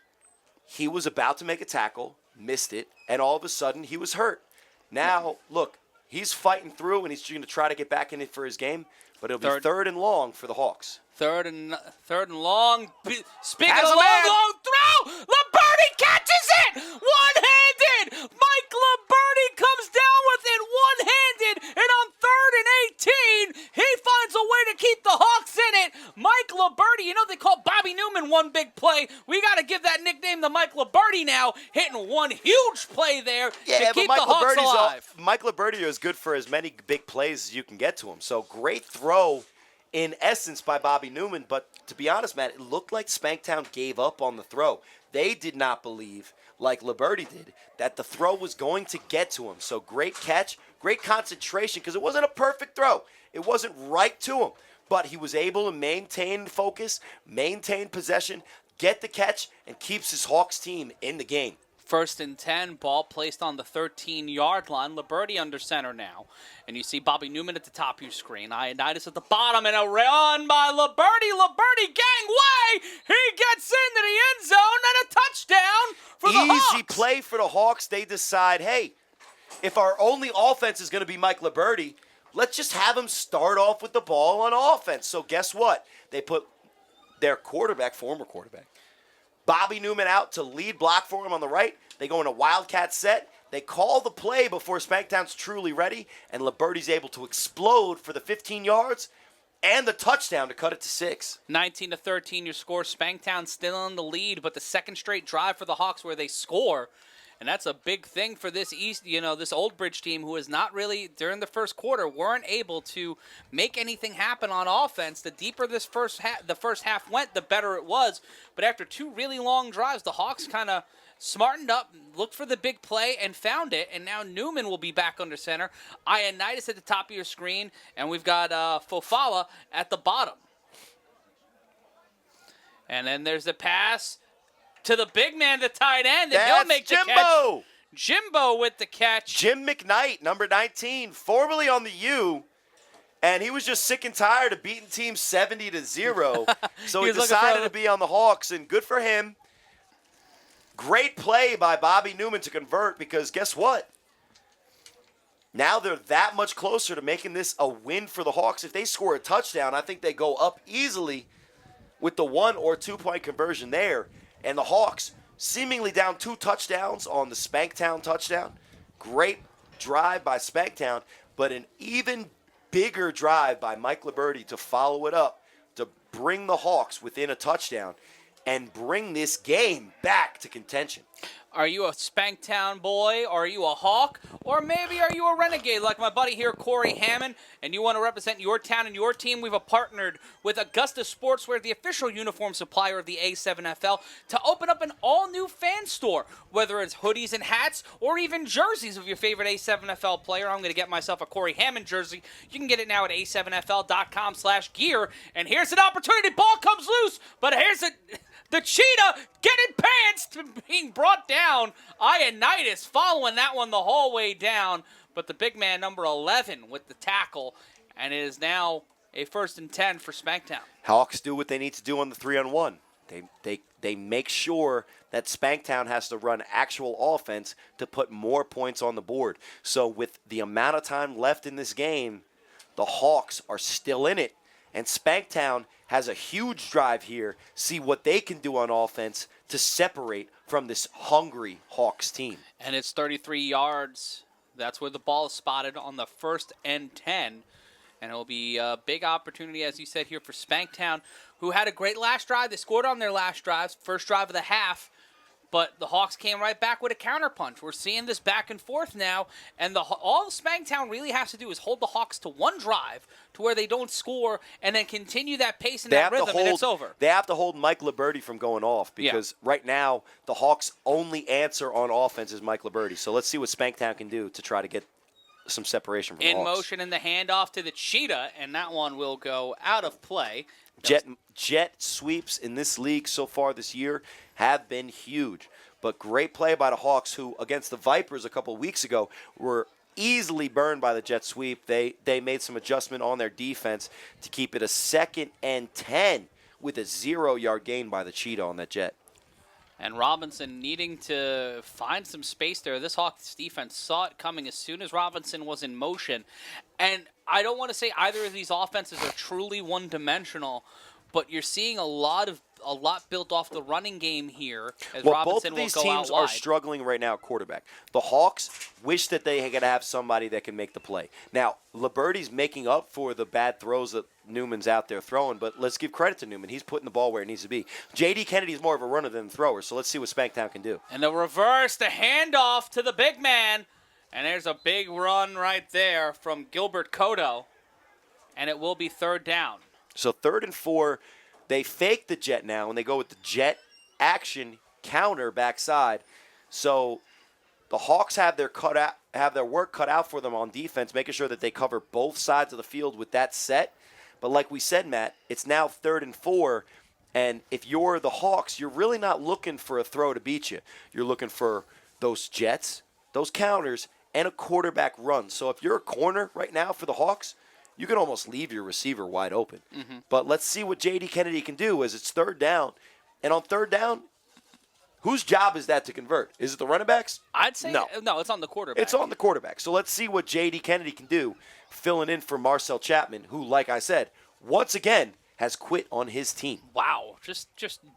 he was about to make a tackle, missed it, and all of a sudden he was hurt. Now, look, he's fighting through, and he's going to try to get back in it for his game, but it'll be 3rd and long for the Hawks. Third and long. Speaking Has of a man. long throw, Liberty catches it one-handed. Mike Liberty comes down with it one-handed, and on 3rd and 18, he finds a way to keep the Hawks in it. Mike Liberty, they call Bobby Newman one big play. We got to give that nickname to Mike Liberty now, hitting one huge play there to keep the Hawks alive. Mike Liberty is good for as many big plays as you can get to him. So great throw in essence by Bobby Newman. But to be honest, Matt, it looked like Spanktown gave up on the throw. They did not believe, like Liberty did, that the throw was going to get to him. So great catch, great concentration, because it wasn't a perfect throw. It wasn't right to him. But he was able to maintain focus, maintain possession, get the catch, and keeps his Hawks team in the game. 1st and 10, ball placed on the 13-yard line. Liberty under center now. And you see Bobby Newman at the top of your screen. Ioannidis at the bottom, and a run by Liberty. Liberty gang way! He gets into the end zone, and a touchdown for the Hawks. Easy play for the Hawks. They decide, hey, if our only offense is going to be Mike Liberty, let's just have him start off with the ball on offense. So guess what? They put their quarterback, former quarterback, Bobby Newman out to lead block for him on the right. They go in a Wildcat set. They call the play before Spanktown's truly ready, and Liberty's able to explode for the 15 yards and the touchdown to cut it to 6. 19-13 your score. Spanktown still in the lead, but the second straight drive for the Hawks where they score. And that's a big thing for this this Old Bridge team who is not really, during the first quarter, weren't able to make anything happen on offense. The deeper the first half went, the better it was. But after 2 really long drives, the Hawks kind of smartened up, looked for the big play, and found it. And now Newman will be back under center. Ioannidis at the top of your screen, and we've got Fofala at the bottom. And then there's the pass to the big man, the tight end, and he'll make the catch. Jimbo with the catch. Jim McKnight, number 19, formerly on the U, and he was just sick and tired of beating teams 70-0, so he decided to be on the Hawks, and good for him. Great play by Bobby Newman to convert, because guess what? Now they're that much closer to making this a win for the Hawks. If they score a touchdown, I think they go up easily with the 1 or 2 point conversion there. And the Hawks seemingly down 2 touchdowns on the Spanktown touchdown. Great drive by Spanktown, but an even bigger drive by Mike Liberty to follow it up, to bring the Hawks within a touchdown and bring this game back to contention. Are you a Spanktown boy? Or are you a Hawk? Or maybe are you a Renegade like my buddy here, Corey Hammond, and you want to represent your town and your team? We've partnered with Augusta Sportswear, the official uniform supplier of the A7FL, to open up an all-new fan store. Whether it's hoodies and hats or even jerseys of your favorite A7FL player. I'm going to get myself a Corey Hammond jersey. You can get it now at a7fl.com/gear. And here's an opportunity. Ball comes loose, but here's the cheetah getting pants to being brought down. Ioannidis following that one the whole way down. But the big man, number 11, with the tackle. And it is now a 1st and 10 for Spanktown. Hawks do what they need to do on the 3-on-1. They make sure that Spanktown has to run actual offense to put more points on the board. So with the amount of time left in this game, the Hawks are still in it. And Spanktown has a huge drive here, see what they can do on offense to separate from this hungry Hawks team. And it's 33 yards. That's where the ball is spotted on the 1st and 10. And it will be a big opportunity, as you said here, for Spanktown, who had a great last drive. They scored on their last drive, first drive of the half. But the Hawks came right back with a counterpunch. We're seeing this back and forth now, and all Spanktown really has to do is hold the Hawks to one drive to where they don't score, and then continue that pace and that rhythm, and it's over. They have to hold Mike Liberty from going off, because right now the Hawks' only answer on offense is Mike Liberty. So let's see what Spanktown can do to try to get some separation from the Hawks. In motion, and the handoff to the cheetah, and that one will go out of play. Jet sweeps in this league so far this year have been huge. But great play by the Hawks, who against the Vipers a couple weeks ago were easily burned by the jet sweep. They made some adjustment on their defense to keep it a 2nd and 10 with a 0-yard gain by the cheetah on that jet. And Robinson needing to find some space there. This Hawks defense saw it coming as soon as Robinson was in motion. And I don't want to say either of these offenses are truly one-dimensional, but you're seeing a lot built off the running game here, as Robinson will go out wide. Both of these teams are struggling right now at quarterback. The Hawks wish that they could have somebody that can make the play. Now, Liberty's making up for the bad throws that Newman's out there throwing, but let's give credit to Newman. He's putting the ball where it needs to be. J.D. Kennedy's more of a runner than a thrower, so let's see what Spanktown can do. And the reverse, the handoff to the big man. And there's a big run right there from Gilbert Cotto. And it will be 3rd down. So 3rd and 4, they fake the jet now, and they go with the jet action counter backside. So the Hawks have their work cut out for them on defense, making sure that they cover both sides of the field with that set. But like we said, Matt, it's now 3rd and 4, and if you're the Hawks, you're really not looking for a throw to beat you. You're looking for those jets, those counters, and a quarterback run. So if you're a corner right now for the Hawks, you can almost leave your receiver wide open. Mm-hmm. But let's see what J.D. Kennedy can do as it's 3rd down. And on 3rd down, whose job is that to convert? Is it the running backs? I'd say no. It's on the quarterback. It's on the quarterback. So let's see what J.D. Kennedy can do, filling in for Marcel Chapman, who, like I said, once again has quit on his team. Wow, just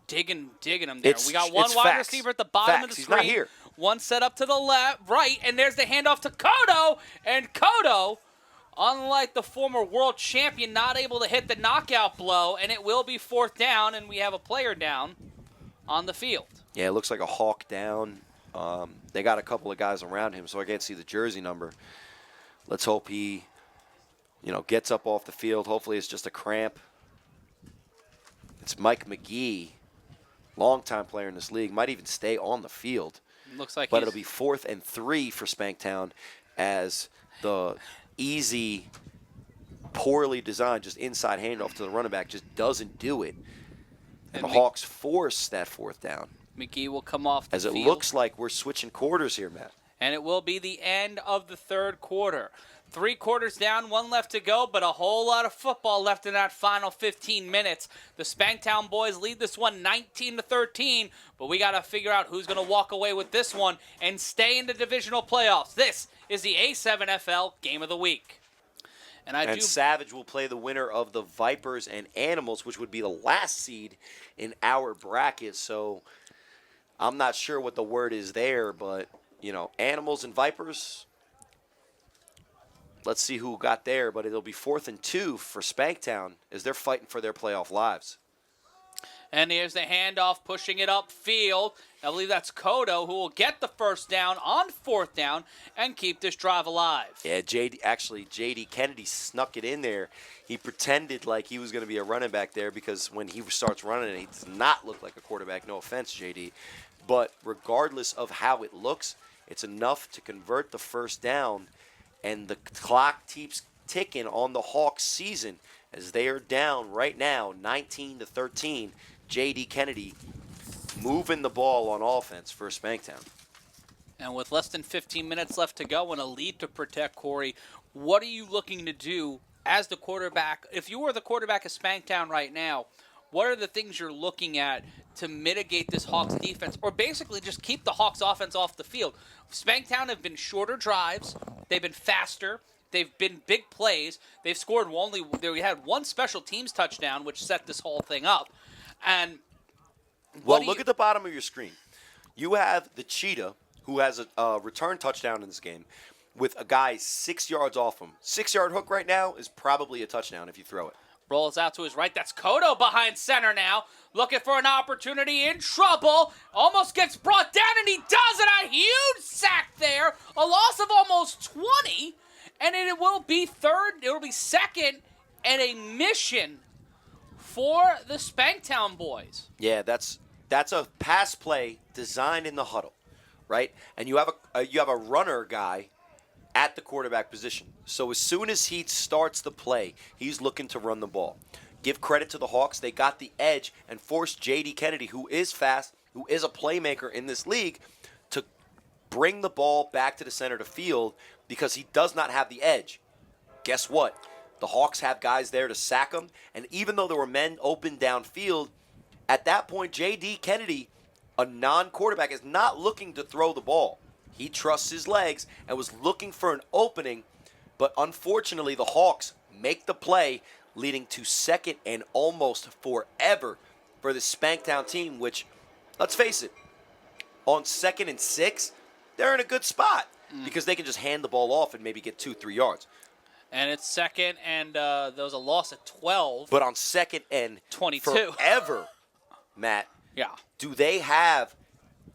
digging him there. We got one it's wide facts. receiver at the bottom Facts. of the He's screen. not here. One set up to the left, right, and there's the handoff to Kodo. And Kodo, unlike the former world champion, not able to hit the knockout blow, and it will be 4th down, and we have a player down on the field. Yeah, it looks like a Hawk down. They got a couple of guys around him, so I can't see the jersey number. Let's hope he, gets up off the field. Hopefully it's just a cramp. It's Mike McGee, longtime player in this league, might even stay on the field. Looks like but it'll be 4th and 3 for Spanktown as the easy, poorly designed, just inside handoff to the running back just doesn't do it. And the Hawks force that 4th down. McGee will come off the field. As it field. looks like we're switching quarters here, Matt. And it will be the end of the 3rd quarter. 3 quarters down, 1 left to go, but a whole lot of football left in that final 15 minutes. The Spanktown boys lead this one 19-13, but we got to figure out who's going to walk away with this one and stay in the divisional playoffs. This is the A7FL Game of the Week. And Savage will play the winner of the Vipers and Animals, which would be the last seed in our bracket. So I'm not sure what the word is there, but, Animals and Vipers, let's see who got there, but it'll be 4th and 2 for Spanktown as they're fighting for their playoff lives. And here's the handoff, pushing it upfield. I believe that's Kodo who will get the 1st down on 4th down and keep this drive alive. Yeah, J.D. Kennedy snuck it in there. He pretended like he was going to be a running back there because when he starts running, he does not look like a quarterback. No offense, J.D. But regardless of how it looks, it's enough to convert the 1st down. And the clock keeps ticking on the Hawks season as they are down right now, 19-13. J.D. Kennedy moving the ball on offense for Spanktown. And with less than 15 minutes left to go and a lead to protect, Corey, what are you looking to do as the quarterback? If you were the quarterback of Spanktown right now, what are the things you're looking at to mitigate this Hawks defense, or basically just keep the Hawks offense off the field? Spanktown have been shorter drives. They've been faster. They've been big plays. They've scored they had 1 special teams touchdown, which set this whole thing up. And look at the bottom of your screen. You have the Cheetah, who has a return touchdown in this game, with a guy 6 yards off him. 6-yard hook right now is probably a touchdown if you throw it. Rolls out to his right. That's Kodo behind center now. Looking for an opportunity, in trouble. Almost gets brought down, and he does it. A huge sack there. A loss of almost 20. And it will be 2nd and a mission for the Spanktown boys. Yeah, that's a pass play designed in the huddle, right? And you have a runner guy at the quarterback position. So as soon as he starts the play, he's looking to run the ball. Give credit to the Hawks. They got the edge and forced J.D. Kennedy, who is fast, who is a playmaker in this league, to bring the ball back to the center of the field because he does not have the edge. Guess what? The Hawks have guys there to sack him, and even though there were men open downfield, at that point, J.D. Kennedy, a non-quarterback, is not looking to throw the ball. He trusts his legs and was looking for an opening, but unfortunately the Hawks make the play, leading to 2nd and almost forever for the Spanktown team, which, let's face it, on 2nd and 6, they're in a good spot because they can just hand the ball off and maybe get 2-3 yards. And it's 2nd, and there was a loss at 12. But on 2nd and 22. Forever, Matt, yeah. Do they have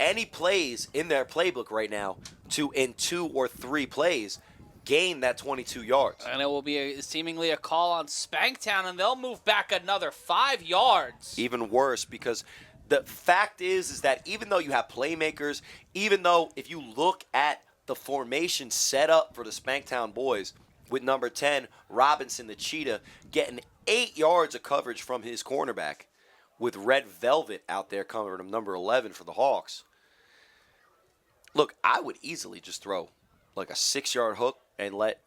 any plays in their playbook right now to, in 2 or 3 plays, gain that 22 yards. And it will be seemingly a call on Spanktown, and they'll move back another 5 yards. Even worse, because the fact is that even though you have playmakers, even though if you look at the formation set up for the Spanktown boys, with number 10, Robinson, the Cheetah, getting 8 yards of coverage from his cornerback, with Red Velvet out there covering him, number 11 for the Hawks. Look, I would easily just throw like a 6-yard hook and let,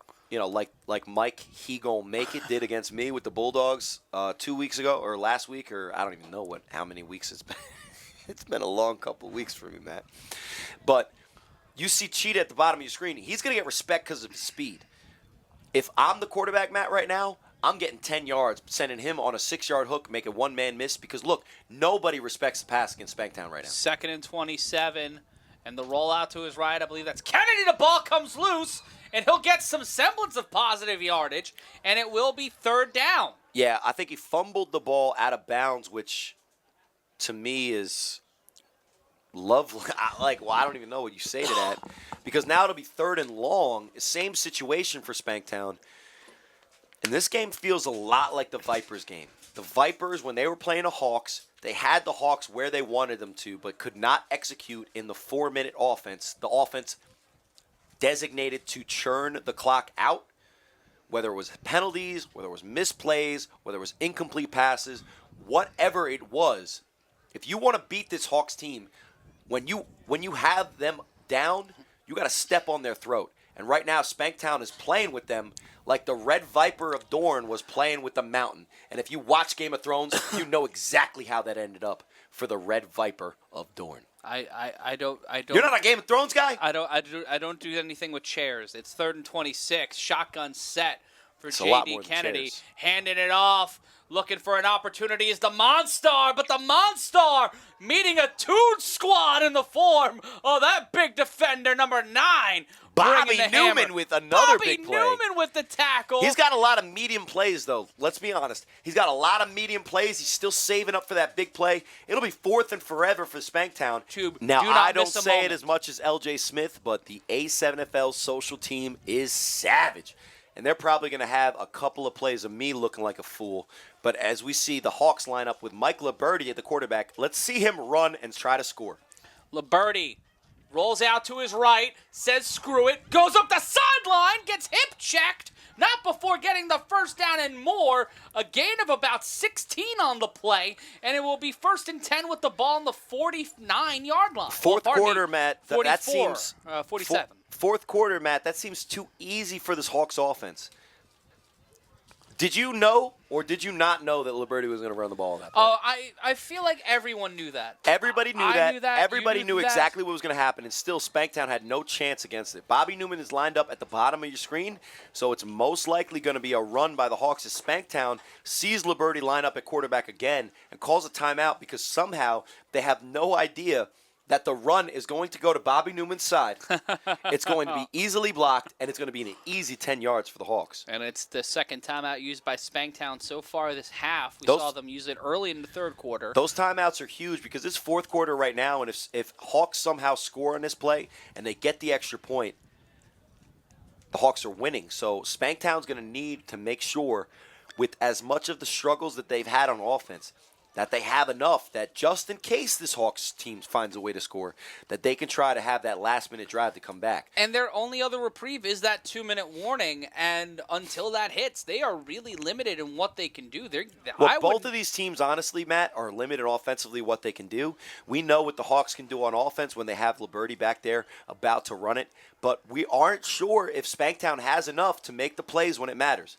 like Mike He Gon' Make It did against me with the Bulldogs 2 weeks ago, or last week, or I don't even know how many weeks it's been. It's been a long couple of weeks for me, Matt. But you see Cheetah at the bottom of your screen. He's going to get respect because of his speed. If I'm the quarterback, Matt, right now, I'm getting 10 yards, sending him on a 6-yard hook, make a one-man miss, because, look, nobody respects the pass against Spanktown right now. 2nd and 27, and the rollout to his right, I believe that's Kennedy. The ball comes loose, and he'll get some semblance of positive yardage, and it will be 3rd down. Yeah, I think he fumbled the ball out of bounds, which to me is lovely. I don't even know what you say to that, because now it'll be 3rd and long. Same situation for Spanktown. And this game feels a lot like the Vipers game. The Vipers, when they were playing the Hawks, they had the Hawks where they wanted them to, but could not execute in the 4-minute offense. The offense designated to churn the clock out, whether it was penalties, whether it was misplays, whether it was incomplete passes, whatever it was. If you want to beat this Hawks team, when you have them down, you got to step on their throat. And right now, Spanktown is playing with them like the Red Viper of Dorne was playing with the Mountain. And if you watch Game of Thrones, you know exactly how that ended up for the Red Viper of Dorne. I don't. You're not a Game of Thrones guy? I don't do anything with chairs. It's 3rd and 26. Shotgun set for It's a lot J.D. more than Kennedy. chairs. Handing it off. Looking for an opportunity is the Monstar, but the Monstar meeting a Toon squad in the form of that big defender, number 9. Bobby bringing the Newman hammer. with another Bobby big play. Newman with the tackle. He's got a lot of medium plays, though. Let's be honest. He's got a lot of medium plays. He's still saving up for that big play. It'll be 4th and forever for Spanktown. Now, I don't say it as much as LJ Smith, but the A7FL social team is savage. And they're probably going to have a couple of plays of me looking like a fool. But as we see the Hawks line up with Mike Liberty at the quarterback, let's see him run and try to score. Liberty rolls out to his right, says screw it, goes up the sideline, gets hip checked, not before getting the 1st down and more. A gain of about 16 on the play, and it will be 1st and 10 with the ball on the 49-yard line. Fourth quarter, Matt. 44, that seems 47. Fourth quarter, Matt. That seems too easy for this Hawks offense. Did you know or did you not know that Liberty was going to run the ball on that play? Oh, I feel like everyone knew that. Everybody knew I that. knew that. Everybody You knew that. exactly what was going to happen, and still Spanktown had no chance against it. Bobby Newman is lined up at the bottom of your screen, so it's most likely going to be a run by the Hawks as Spanktown sees Liberty line up at quarterback again and calls a timeout because somehow they have no idea that the run is going to go to Bobby Newman's side. It's going to be easily blocked, and it's going to be an easy 10 yards for the Hawks. And it's the 2nd timeout used by Spanktown so far this half. We Those- saw them use it early in the 3rd quarter. Those timeouts are huge because it's 4th quarter right now, and if Hawks somehow score on this play and they get the extra point, the Hawks are winning. So Spanktown's going to need to make sure, with as much of the struggles that they've had on offense, that they have enough that just in case this Hawks team finds a way to score, that they can try to have that last-minute drive to come back. And their only other reprieve is that 2-minute warning, and until that hits, they are really limited in what they can do. Both of these teams, honestly, Matt, are limited offensively what they can do. We know what the Hawks can do on offense when they have Liberty back there about to run it, but we aren't sure if Spanktown has enough to make the plays when it matters.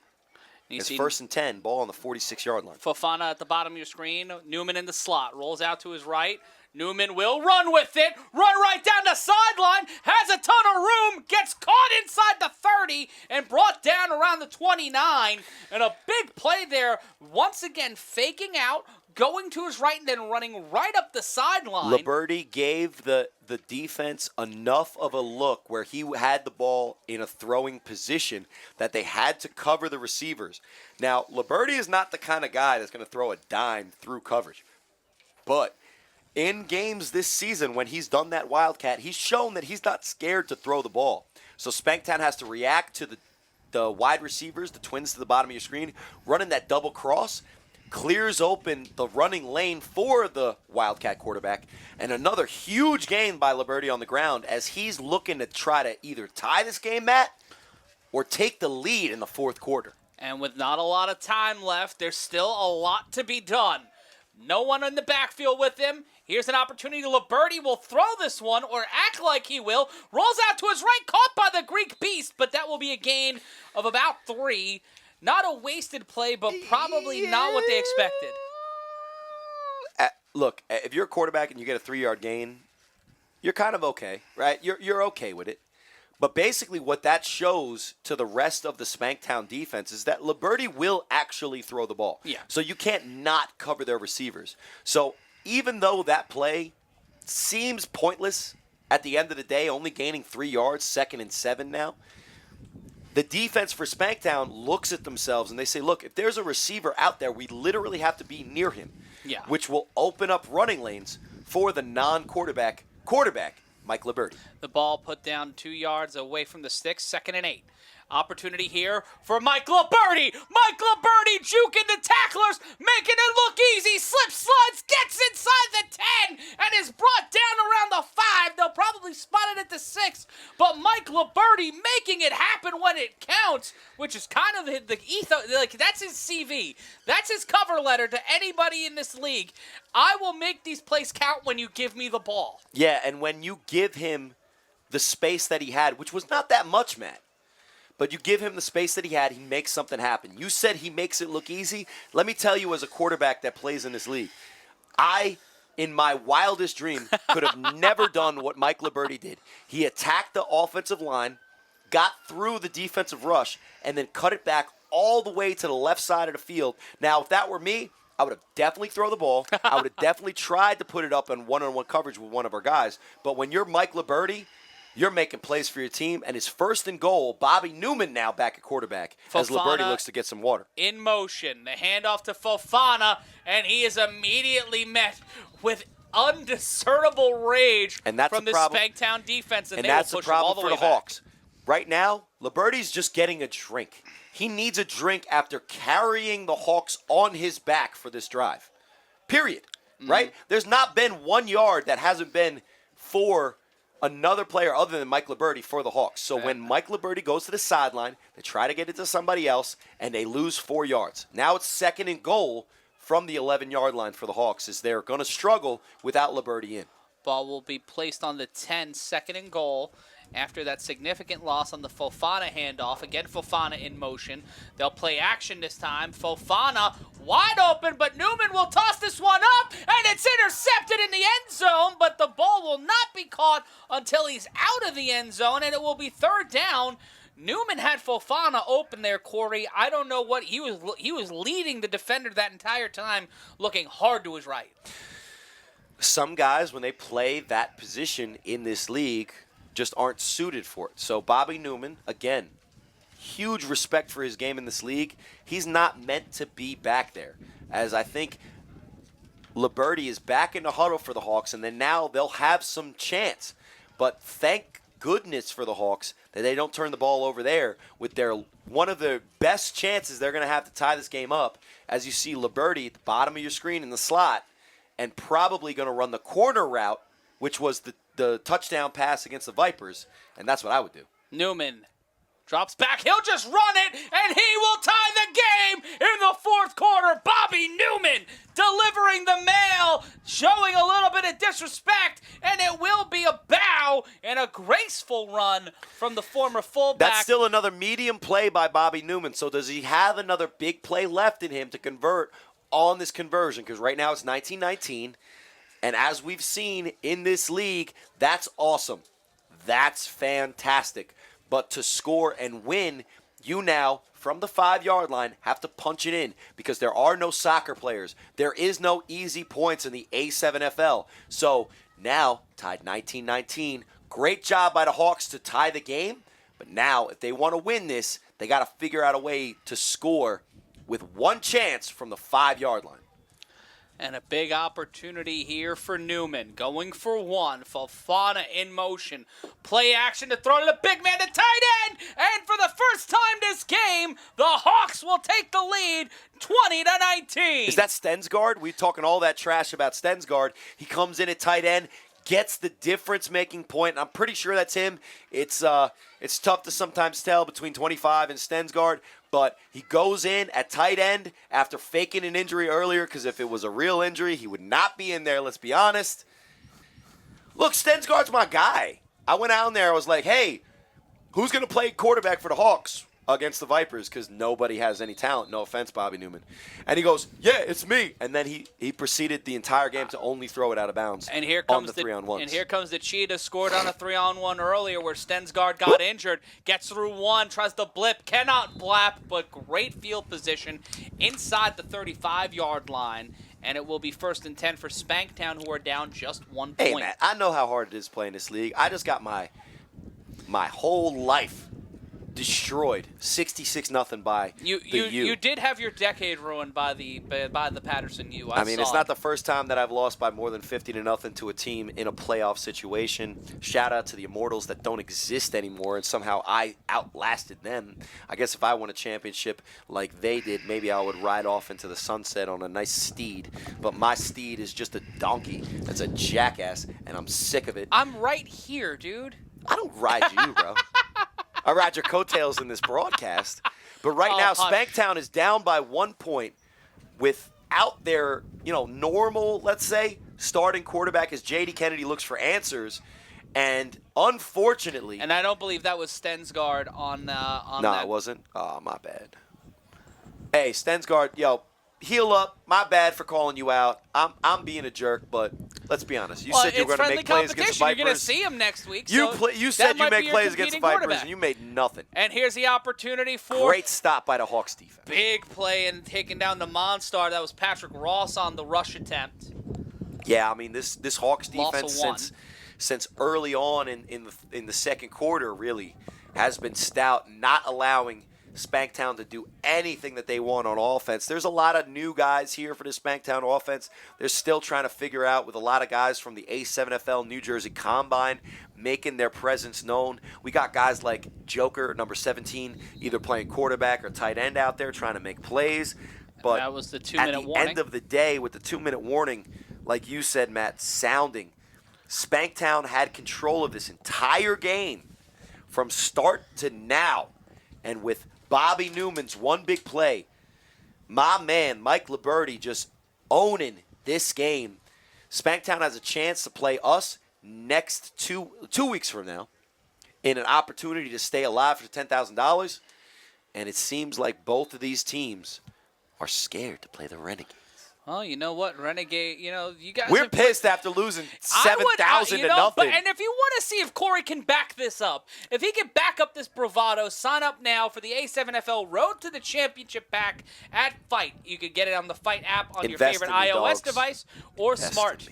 It's 1st and 10, ball on the 46-yard line. Fofana at the bottom of your screen. Newman in the slot. Rolls out to his right. Newman will run with it. Run right down the sideline. Has a ton of room. Gets caught inside the 30 and brought down around the 29. And a big play there. Once again, faking out, going to his right, and then running right up the sideline. Liberty gave the defense enough of a look where he had the ball in a throwing position that they had to cover the receivers. Now, Liberty is not the kind of guy that's going to throw a dime through coverage. But in games this season when he's done that Wildcat, he's shown that he's not scared to throw the ball. So Spanktown has to react to the wide receivers, the twins to the bottom of your screen, running that double cross, clears open the running lane for the Wildcat quarterback, and another huge gain by Liberty on the ground as he's looking to try to either tie this game, Matt, or take the lead in the fourth quarter. And with not a lot of time left, there's still a lot to be done. No one in the backfield with him. Here's an opportunity. Liberty will throw this one, or act like he will. Rolls out to his right, caught by the Greek Beast, but that will be a gain of about 3. Not a wasted play, but probably not what they expected. Look, if you're a quarterback and you get a 3-yard gain, you're kind of okay, right? You're okay with it. But basically what that shows to the rest of the Spanktown defense is that Liberty will actually throw the ball. Yeah. So you can't not cover their receivers. So even though that play seems pointless at the end of the day, only gaining 3 yards, 2nd and 7 now, the defense for Spanktown looks at themselves and they say, look, if there's a receiver out there, we literally have to be near him, which will open up running lanes for the non-quarterback Mike Liberty. The ball put down 2 yards away from the sticks, 2nd and 8. Opportunity here for Mike Liberty. Mike Liberty juking the tacklers, making it look easy. Slips, slides, gets inside the 10, and is brought down around the 5. They'll probably spot it at the 6. But Mike Liberty making it happen when it counts, which is kind of the ethos. Like, that's his CV. That's his cover letter to anybody in this league. I will make these plays count when you give me the ball. Yeah, and when you give him the space that he had, which was not that much, Matt, but you give him the space that he had, he makes something happen. You said he makes it look easy. Let me tell you, as a quarterback that plays in this league, I, in my wildest dream, could have never done what Mike Liberty did. He attacked the offensive line, got through the defensive rush, and then cut it back all the way to the left side of the field. Now, if that were me, I would have definitely thrown the ball. I would have definitely tried to put it up in one-on-one coverage with one of our guys. But when you're Mike Liberty, you're making plays for your team, and it's 1st and goal. Bobby Newman now back at quarterback as Liberty looks to get some water. In motion, the handoff to Fofana, and he is immediately met with undiscernible rage from the Spanktown defense, and that's the problem for the Hawks. Back. Right now, Liberty's just getting a drink. He needs a drink after carrying the Hawks on his back for this drive. Period. Right? There's not been 1 yard that hasn't been for another player other than Mike Liberty for the Hawks. So when Mike Liberty goes to the sideline, they try to get it to somebody else, and they lose 4 yards. Now it's 2nd and goal from the 11-yard line for the Hawks, as they're going to struggle without Liberty in. Ball will be placed on the 10, 2nd and goal. After that significant loss on the Fofana handoff. Again, Fofana in motion. They'll play action this time. Fofana wide open, but Newman will toss this one up, and it's intercepted in the end zone, but the ball will not be caught until he's out of the end zone, and it will be 3rd down. Newman had Fofana open there, Corey. I don't know what he was leading the defender that entire time, looking hard to his right. Some guys, when they play that position in this league, just aren't suited for it. So Bobby Newman, again, huge respect for his game in this league. He's not meant to be back there, as I think Liberty is back in the huddle for the Hawks, and then now they'll have some chance. But thank goodness for the Hawks that they don't turn the ball over there with their one of the best chances they're going to have to tie this game up, as you see Liberty at the bottom of your screen in the slot, and probably going to run the corner route, which was the touchdown pass against the Vipers, and that's what I would do. Newman drops back. He'll just run it, and he will tie the game in the 4th quarter. Bobby Newman delivering the mail, showing a little bit of disrespect, and it will be a bow and a graceful run from the former fullback. That's still another medium play by Bobby Newman, so does he have another big play left in him to convert on this conversion? Because right now it's 19-19. And as we've seen in this league, that's awesome. That's fantastic. But to score and win, you now, from the 5-yard line, have to punch it in, because there are no soccer players. There is no easy points in the A7FL. So now, tied 19-19. Great job by the Hawks to tie the game. But now, if they want to win this, they got to figure out a way to score with one chance from the 5-yard line. And a big opportunity here for Newman. Going for one. Fofana in motion. Play action to throw to the big man to tight end. And for the first time this game, the Hawks will take the lead 20-19. Is that Stensgaard? We're talking all that trash about Stensgaard. He comes in at tight end, gets the difference-making point, and I'm pretty sure that's him. It's tough to sometimes tell between 25 and Stensgaard, but he goes in at tight end after faking an injury earlier, because if it was a real injury, he would not be in there, let's be honest. Look, Stensgaard's my guy. I went out there, I was like, hey, who's going to play quarterback for the Hawks against the Vipers? Because nobody has any talent. No offense, Bobby Newman. And he goes, yeah, it's me. And then he proceeded the entire game to only throw it out of bounds and here comes on the 3-on-1s. And here comes the Cheetah, scored on a 3-on-1 earlier where Stensgaard got injured. Gets through one, tries to blip, cannot blap, but great field position inside the 35-yard line. And it will be 1st and 10 for Spanktown, who are down just 1 point. Hey, Matt, I know how hard it is playing this league. I just got my whole life destroyed 66-0 by the U. You did have your decade ruined by the Patterson U. I mean, it's not the first time that I've lost by more than 50-0 to a team in a playoff situation. Shout out to the Immortals that don't exist anymore, and somehow I outlasted them. I guess if I won a championship like they did, maybe I would ride off into the sunset on a nice steed. But my steed is just a donkey. That's a jackass, and I'm sick of it. I'm right here, dude. I don't ride you, bro. I ride your coattails in this broadcast. But right now, Spanktown is down by 1 point without their, normal, let's say, starting quarterback as J.D. Kennedy looks for answers. And unfortunately... And I don't believe that was Stensgaard on that. No, it wasn't? Oh, my bad. Hey, Stensgaard, heal up. My bad for calling you out. I'm being a jerk, but let's be honest. You said you were going to make plays against the Vipers. You're going to see him next week. You said you make plays against the Vipers, and you made nothing. And here's the opportunity for... Great stop by the Hawks defense. Big play and taking down the Monstar. That was Patrick Ross on the rush attempt. Yeah, I mean, this Hawks defense since early on in the second quarter really has been stout, not allowing Spanktown to do anything that they want on offense. There's a lot of new guys here for the Spanktown offense. They're still trying to figure out with a lot of guys from the A7FL New Jersey Combine making their presence known. We got guys like Joker, number 17, either playing quarterback or tight end out there trying to make plays. But that was the 2-minute warning. At the end of the day, with the 2-minute warning, like you said, Matt, sounding, Spanktown had control of this entire game from start to now. And with Bobby Newman's one big play, my man, Mike Liberty, just owning this game. Spanktown has a chance to play us next two weeks from now in an opportunity to stay alive for $10,000. And it seems like both of these teams are scared to play the Renegades. Well, you know what, Renegade, you guys... We're pissed after losing 7,000 to nothing. And if you want to see if Corey can back this up, if he can back up this bravado, sign up now for the A7FL Road to the Championship Pack at Fight. You can get it on the Fight app on your favorite iOS device or smart.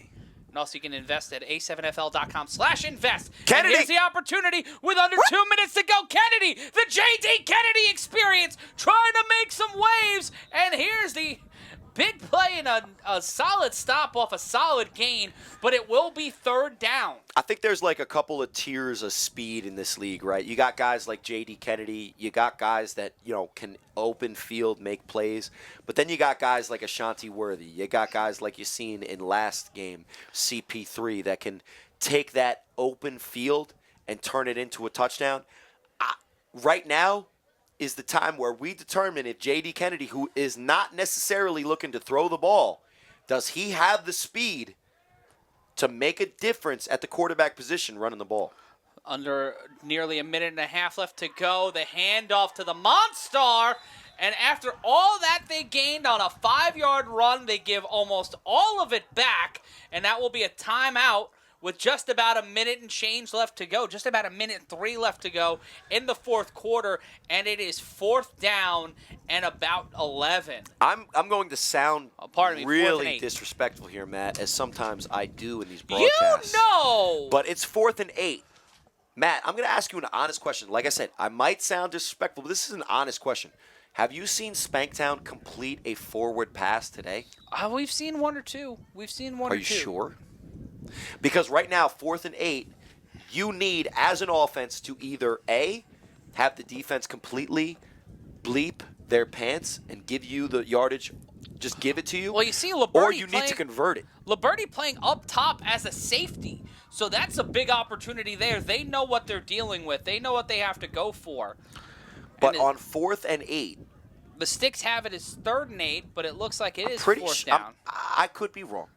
And also you can invest at a7fl.com/invest. Kennedy! And here's the opportunity with under 2 minutes to go. Kennedy, the J.D. Kennedy experience, trying to make some waves. And here's the... big play and a solid stop off a solid gain, but it will be 3rd down. I think there's like a couple of tiers of speed in this league, right? You got guys like J.D. Kennedy. You got guys that, can open field, make plays. But then you got guys like Ashanti Worthy. You got guys like you seen in last game, CP3, that can take that open field and turn it into a touchdown. Right now is the time where we determine if J.D. Kennedy, who is not necessarily looking to throw the ball, does he have the speed to make a difference at the quarterback position running the ball? Under nearly a minute and a half left to go, the handoff to the Monstar, and after all that they gained on a 5-yard run, they give almost all of it back, and that will be a timeout with just about a minute and change left to go, just about a minute 3 left to go in the 4th quarter, and it is 4th down and about 11. I'm going to sound really disrespectful here, Matt, as sometimes I do in these broadcasts. But it's 4th and 8. Matt, I'm going to ask you an honest question. Like I said, I might sound disrespectful, but this is an honest question. Have you seen Spanktown complete a forward pass today? We've seen one or two. Are you sure? Because right now, 4th and 8, you need, as an offense, to either A, have the defense completely bleep their pants and give you the yardage, just give it to you. Well, you see Liberty or you need to convert it. Liberty playing up top as a safety. So that's a big opportunity there. They know what they're dealing with. They know what they have to go for. But on 4th and 8, the Sticks have it as 3rd and 8, but it looks like it is 4th down. I could be wrong.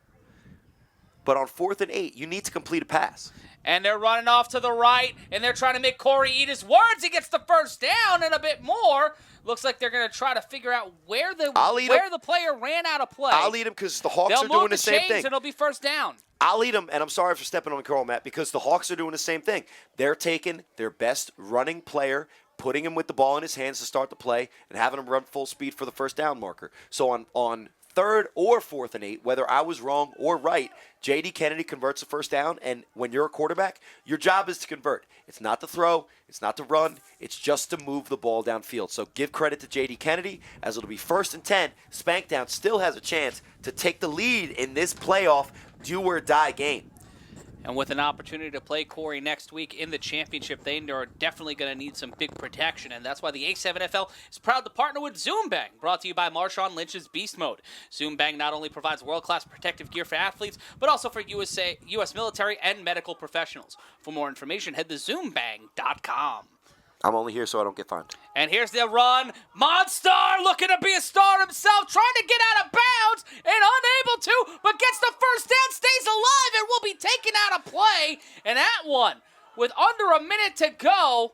But on 4th and 8, you need to complete a pass. And they're running off to the right, and they're trying to make Corey eat his words. He gets the first down and a bit more. Looks like they're going to try to figure out where the player ran out of play. I'll eat him because the Hawks are doing the same thing. And it'll be first down. I'll eat him, and I'm sorry for stepping on the curl, Matt, because the Hawks are doing the same thing. They're taking their best running player, putting him with the ball in his hands to start the play, and having him run full speed for the first down marker. So on 3rd or 4th and 8, whether I was wrong or right, J.D. Kennedy converts the first down, and when you're a quarterback, your job is to convert. It's not to throw, it's not to run, it's just to move the ball downfield. So give credit to J.D. Kennedy, as it'll be 1st and 10. Spanktown still has a chance to take the lead in this playoff do-or-die game. And with an opportunity to play Corey next week in the championship, they are definitely going to need some big protection. And that's why the A7FL is proud to partner with Zoombang, brought to you by Marshawn Lynch's Beast Mode. Zoombang not only provides world-class protective gear for athletes, but also for U.S. military and medical professionals. For more information, head to zoombang.com. I'm only here so I don't get fined. And here's the run. Monstar looking to be a star himself, trying to get out of bounds and unable to, but gets the first down, stays alive, and will be taken out of play. And that one, with under a minute to go.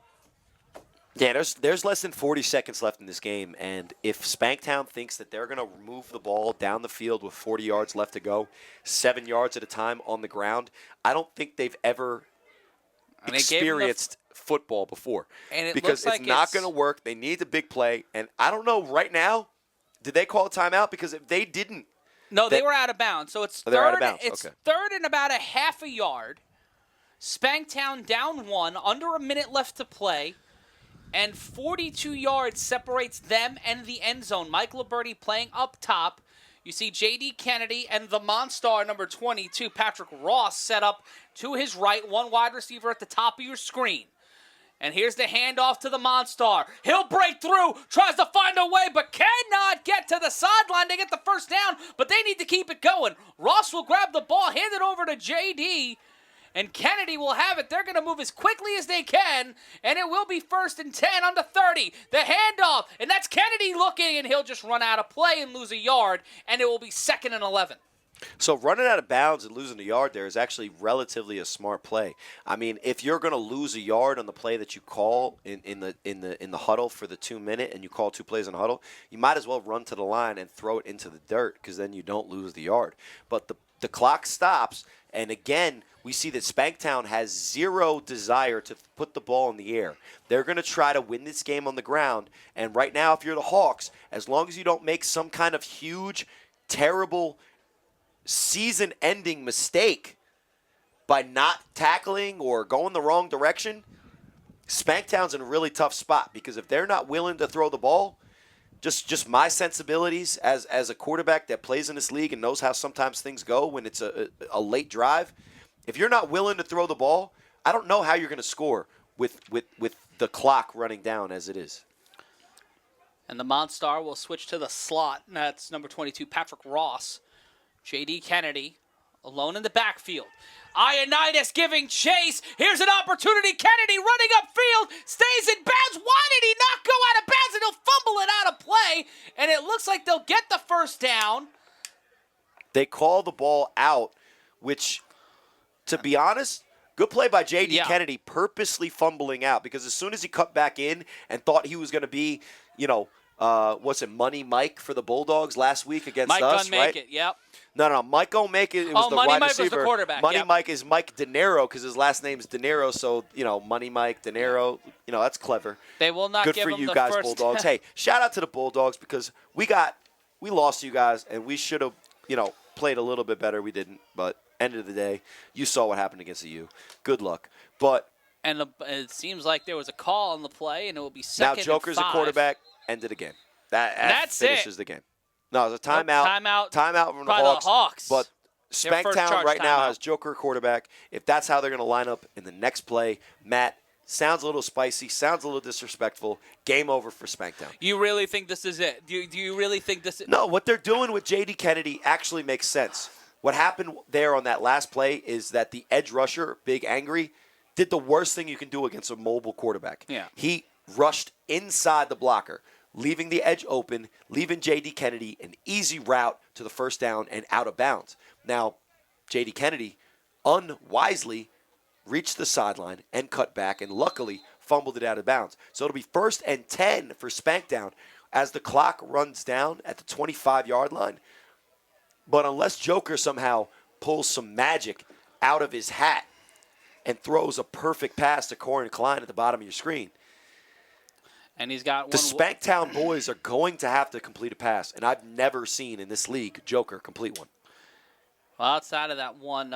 Yeah, there's less than 40 seconds left in this game, and if Spanktown thinks that they're going to move the ball down the field with 40 yards left to go, 7 yards at a time on the ground, I don't think they've ever experienced football before, and because it's not going to work. They need the big play, and I don't know right now. Did they call a timeout? Because if they didn't, they were out of bounds. So it's they're out of bounds. It's okay. 3rd and about a half a yard. Spanktown down 1, under a minute left to play, and 42 yards separates them and the end zone. Mike Liberty playing up top. You see J.D. Kennedy and the Monstar, number 22, Patrick Ross, set up to his right, one wide receiver at the top of your screen. And here's the handoff to the Monstar. He'll break through, tries to find a way, but cannot get to the sideline to get the first down, but they need to keep it going. Ross will grab the ball, hand it over to J.D., and Kennedy will have it. They're going to move as quickly as they can, and it will be 1st and 10 on the 30. The handoff, and that's Kennedy looking, and he'll just run out of play and lose a yard, and it will be 2nd and 11. So running out of bounds and losing a yard there is actually relatively a smart play. I mean, if you're going to lose a yard on the play that you call in the huddle for the 2 minute, and you call 2 plays in a huddle, you might as well run to the line and throw it into the dirt, because then you don't lose the yard. But the clock stops, and again, we see that Spanktown has zero desire to put the ball in the air. They're going to try to win this game on the ground, and right now, if you're the Hawks, as long as you don't make some kind of huge, terrible, season-ending mistake by not tackling or going the wrong direction, Spanktown's in a really tough spot, because if they're not willing to throw the ball, just my sensibilities as a quarterback that plays in this league and knows how sometimes things go when it's a late drive, if you're not willing to throw the ball, I don't know how you're going to score with the clock running down as it is. And the Monstar will switch to the slot. That's number 22, Patrick Ross. J.D. Kennedy alone in the backfield. Ioannidis giving chase. Here's an opportunity. Kennedy running upfield. Stays in bounds. Why did he not go out of bounds? And he'll fumble it out of play. And it looks like they'll get the first down. They call the ball out, which, to be honest, good play by J.D. Kennedy, purposely fumbling out, because as soon as he cut back in and thought he was going to be, Money Mike for the Bulldogs last week against Mike us, right? It, yep. No, Mike don't make it. It was the Money wide Mike receiver. Was the quarterback. Money Mike is Mike De Niro, because his last name is De Niro, so, Money Mike, De Niro, that's clever. They will not Good give for him you the guys, first. Bulldogs. Hey, shout out to the Bulldogs, because we lost to you guys, and we should have, played a little bit better. We didn't, but end of the day, you saw what happened against the U. Good luck. But it seems like there was a call on the play, and it will be 2nd and 5. Now Joker's a quarterback. End it again. That's finishes it. the game. No, it was a timeout. Timeout from the Hawks. But Their first Spanktown charge right now timeout. has Joker quarterback. If that's how they're going to line up in the next play, Matt, sounds a little spicy, sounds a little disrespectful. Game over for Spanktown. You really think this is it? Do you really think this is No, what they're doing with J.D. Kennedy actually makes sense. What happened there on that last play is that the edge rusher, Big Angry, did the worst thing you can do against a mobile quarterback. Yeah. He rushed inside the blocker, leaving the edge open, leaving J.D. Kennedy an easy route to the first down and out of bounds. Now, J.D. Kennedy unwisely reached the sideline and cut back and luckily fumbled it out of bounds. So it'll be 1st and 10 for Spanktown as the clock runs down at the 25-yard line. But unless Joker somehow pulls some magic out of his hat and throws a perfect pass to Corey Klein at the bottom of your screen, and he's got one. the Spanktown boys are going to have to complete a pass. And I've never seen in this league Joker complete one. Well, outside of that one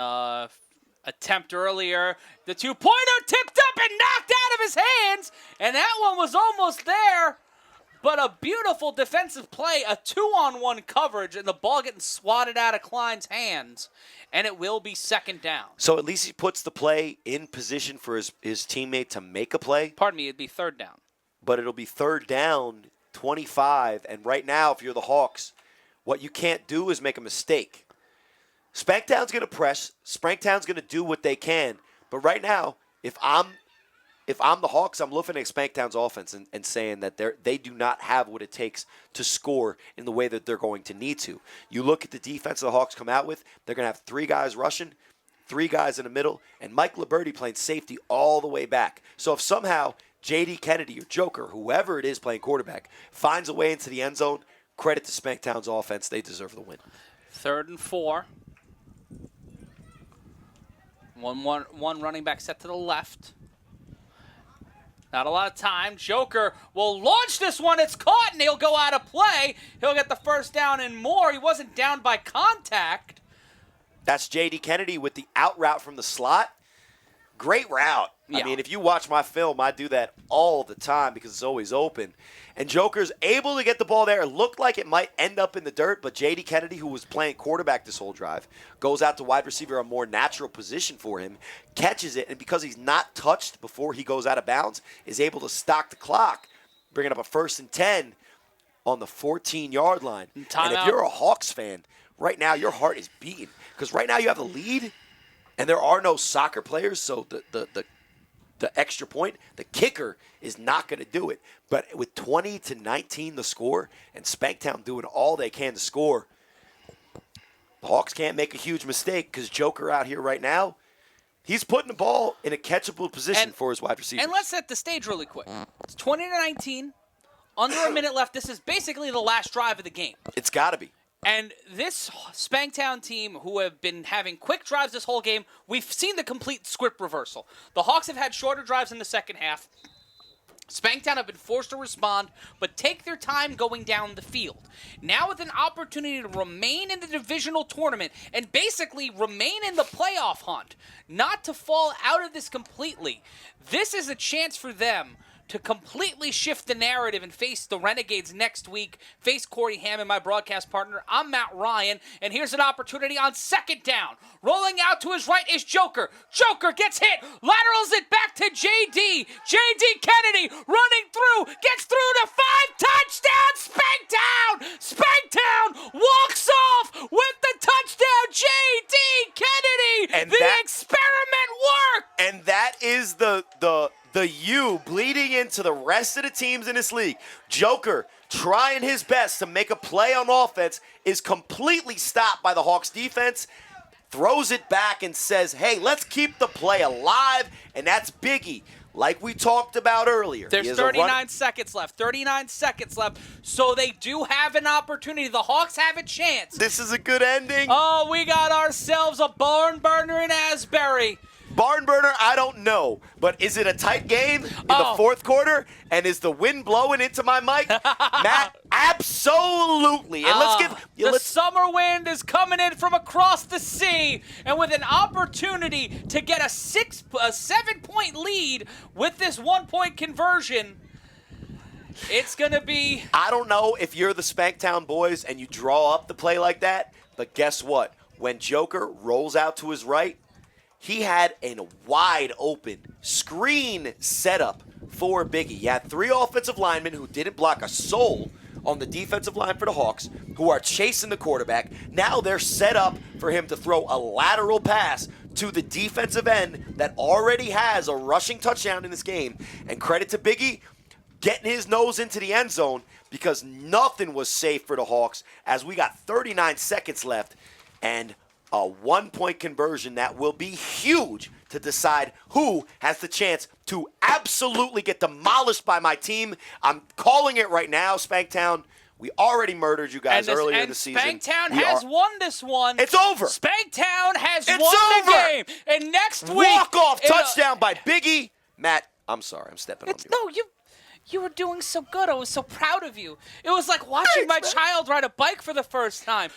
attempt earlier, the two-pointer tipped up and knocked out of his hands, and that one was almost there. But a beautiful defensive play, a 2-on-1 coverage, and the ball getting swatted out of Klein's hands, and it will be 2nd down. So at least he puts the play in position for his teammate to make a play. Pardon me, it'd be 3rd down. But it'll be 3rd down, 25. And right now, if you're the Hawks, what you can't do is make a mistake. Spanktown's going to press. Spanktown's going to do what they can. But right now, if I'm the Hawks, I'm looking at Spanktown's offense and saying that they do not have what it takes to score in the way that they're going to need to. You look at the defense the Hawks come out with, they're going to have 3 guys rushing, 3 guys in the middle, and Mike Liberty playing safety all the way back. So if somehow J.D. Kennedy or Joker, whoever it is playing quarterback, finds a way into the end zone, credit to Spanktown's offense. They deserve the win. 3rd and 4. One running back set to the left. Not a lot of time. Joker will launch this one. It's caught, and he'll go out of play. He'll get the 1st down and more. He wasn't down by contact. That's J.D. Kennedy with the out route from the slot. Great route. Yeah. I mean, if you watch my film, I do that all the time because it's always open. And Joker's able to get the ball there. It looked like it might end up in the dirt, but J.D. Kennedy, who was playing quarterback this whole drive, goes out to wide receiver, a more natural position for him, catches it, and because he's not touched before he goes out of bounds, is able to stock the clock, bringing up a 1st and 10 on the 14-yard line. And if you're a Hawks fan, right now your heart is beating because right now you have the lead, and there are no soccer players, so the extra point, the kicker is not going to do it. But with 20-19 the score and Spanktown doing all they can to score, the Hawks can't make a huge mistake because Joker out here right now, he's putting the ball in a catchable position for his wide receivers. And let's set the stage really quick. It's 20-19, under a minute left. This is basically the last drive of the game. It's got to be. And this Spanktown team, who have been having quick drives this whole game, we've seen the complete script reversal. The Hawks have had shorter drives in the second half. Spanktown have been forced to respond, but take their time going down the field. Now with an opportunity to remain in the divisional tournament and basically remain in the playoff hunt, not to fall out of this completely, this is a chance for them to completely shift the narrative and face the Renegades next week, face Corey Hammond, my broadcast partner. I'm Matt Ryan, and here's an opportunity on 2nd down. Rolling out to his right is Joker. Joker gets hit, laterals it back to J.D. J.D. Kennedy running through, gets through to 5, touchdown, Spanktown! Spanktown walks off with the touchdown, J.D. Kennedy! And the experiment worked! And that is the U bleeding into the rest of the teams in this league. Joker trying his best to make a play on offense is completely stopped by the Hawks defense, throws it back and says, hey, let's keep the play alive, and that's Biggie. Like we talked about earlier. There's 39 seconds left. 39 seconds left. So they do have an opportunity. The Hawks have a chance. This is a good ending. Oh, we got ourselves a barn burner in Asbury. Barn burner, I don't know. But is it a tight game in the 4th quarter? And is the wind blowing into my mic? Matt, absolutely. And the summer wind is coming in from across the sea. And with an opportunity to get a 7-point lead with this 1-point conversion, It's going to be. I don't know if you're the Spanktown boys and you draw up the play like that, but guess what? When Joker rolls out to his right, he had a wide open screen setup for Biggie. You had 3 offensive linemen who didn't block a soul on the defensive line for the Hawks, who are chasing the quarterback. Now they're set up for him to throw a lateral pass to the defensive end that already has a rushing touchdown in this game. And credit to Biggie, getting his nose into the end zone, because nothing was safe for the Hawks as we got 39 seconds left and a 1-point conversion that will be huge to decide who has the chance to absolutely get demolished by my team. I'm calling it right now, Spanktown. We already murdered you guys earlier in the season. Spanktown has won this one. It's over. Spanktown has won the game. And next week, walk-off touchdown by Biggie. Matt, I'm sorry. I'm stepping on you. No, you were doing so good. I was so proud of you. It was like watching my child ride a bike for the first time.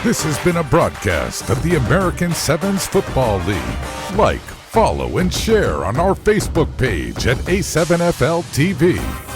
This has been a broadcast of the American Sevens Football League. Like, follow, and share on our Facebook page at A7FL TV.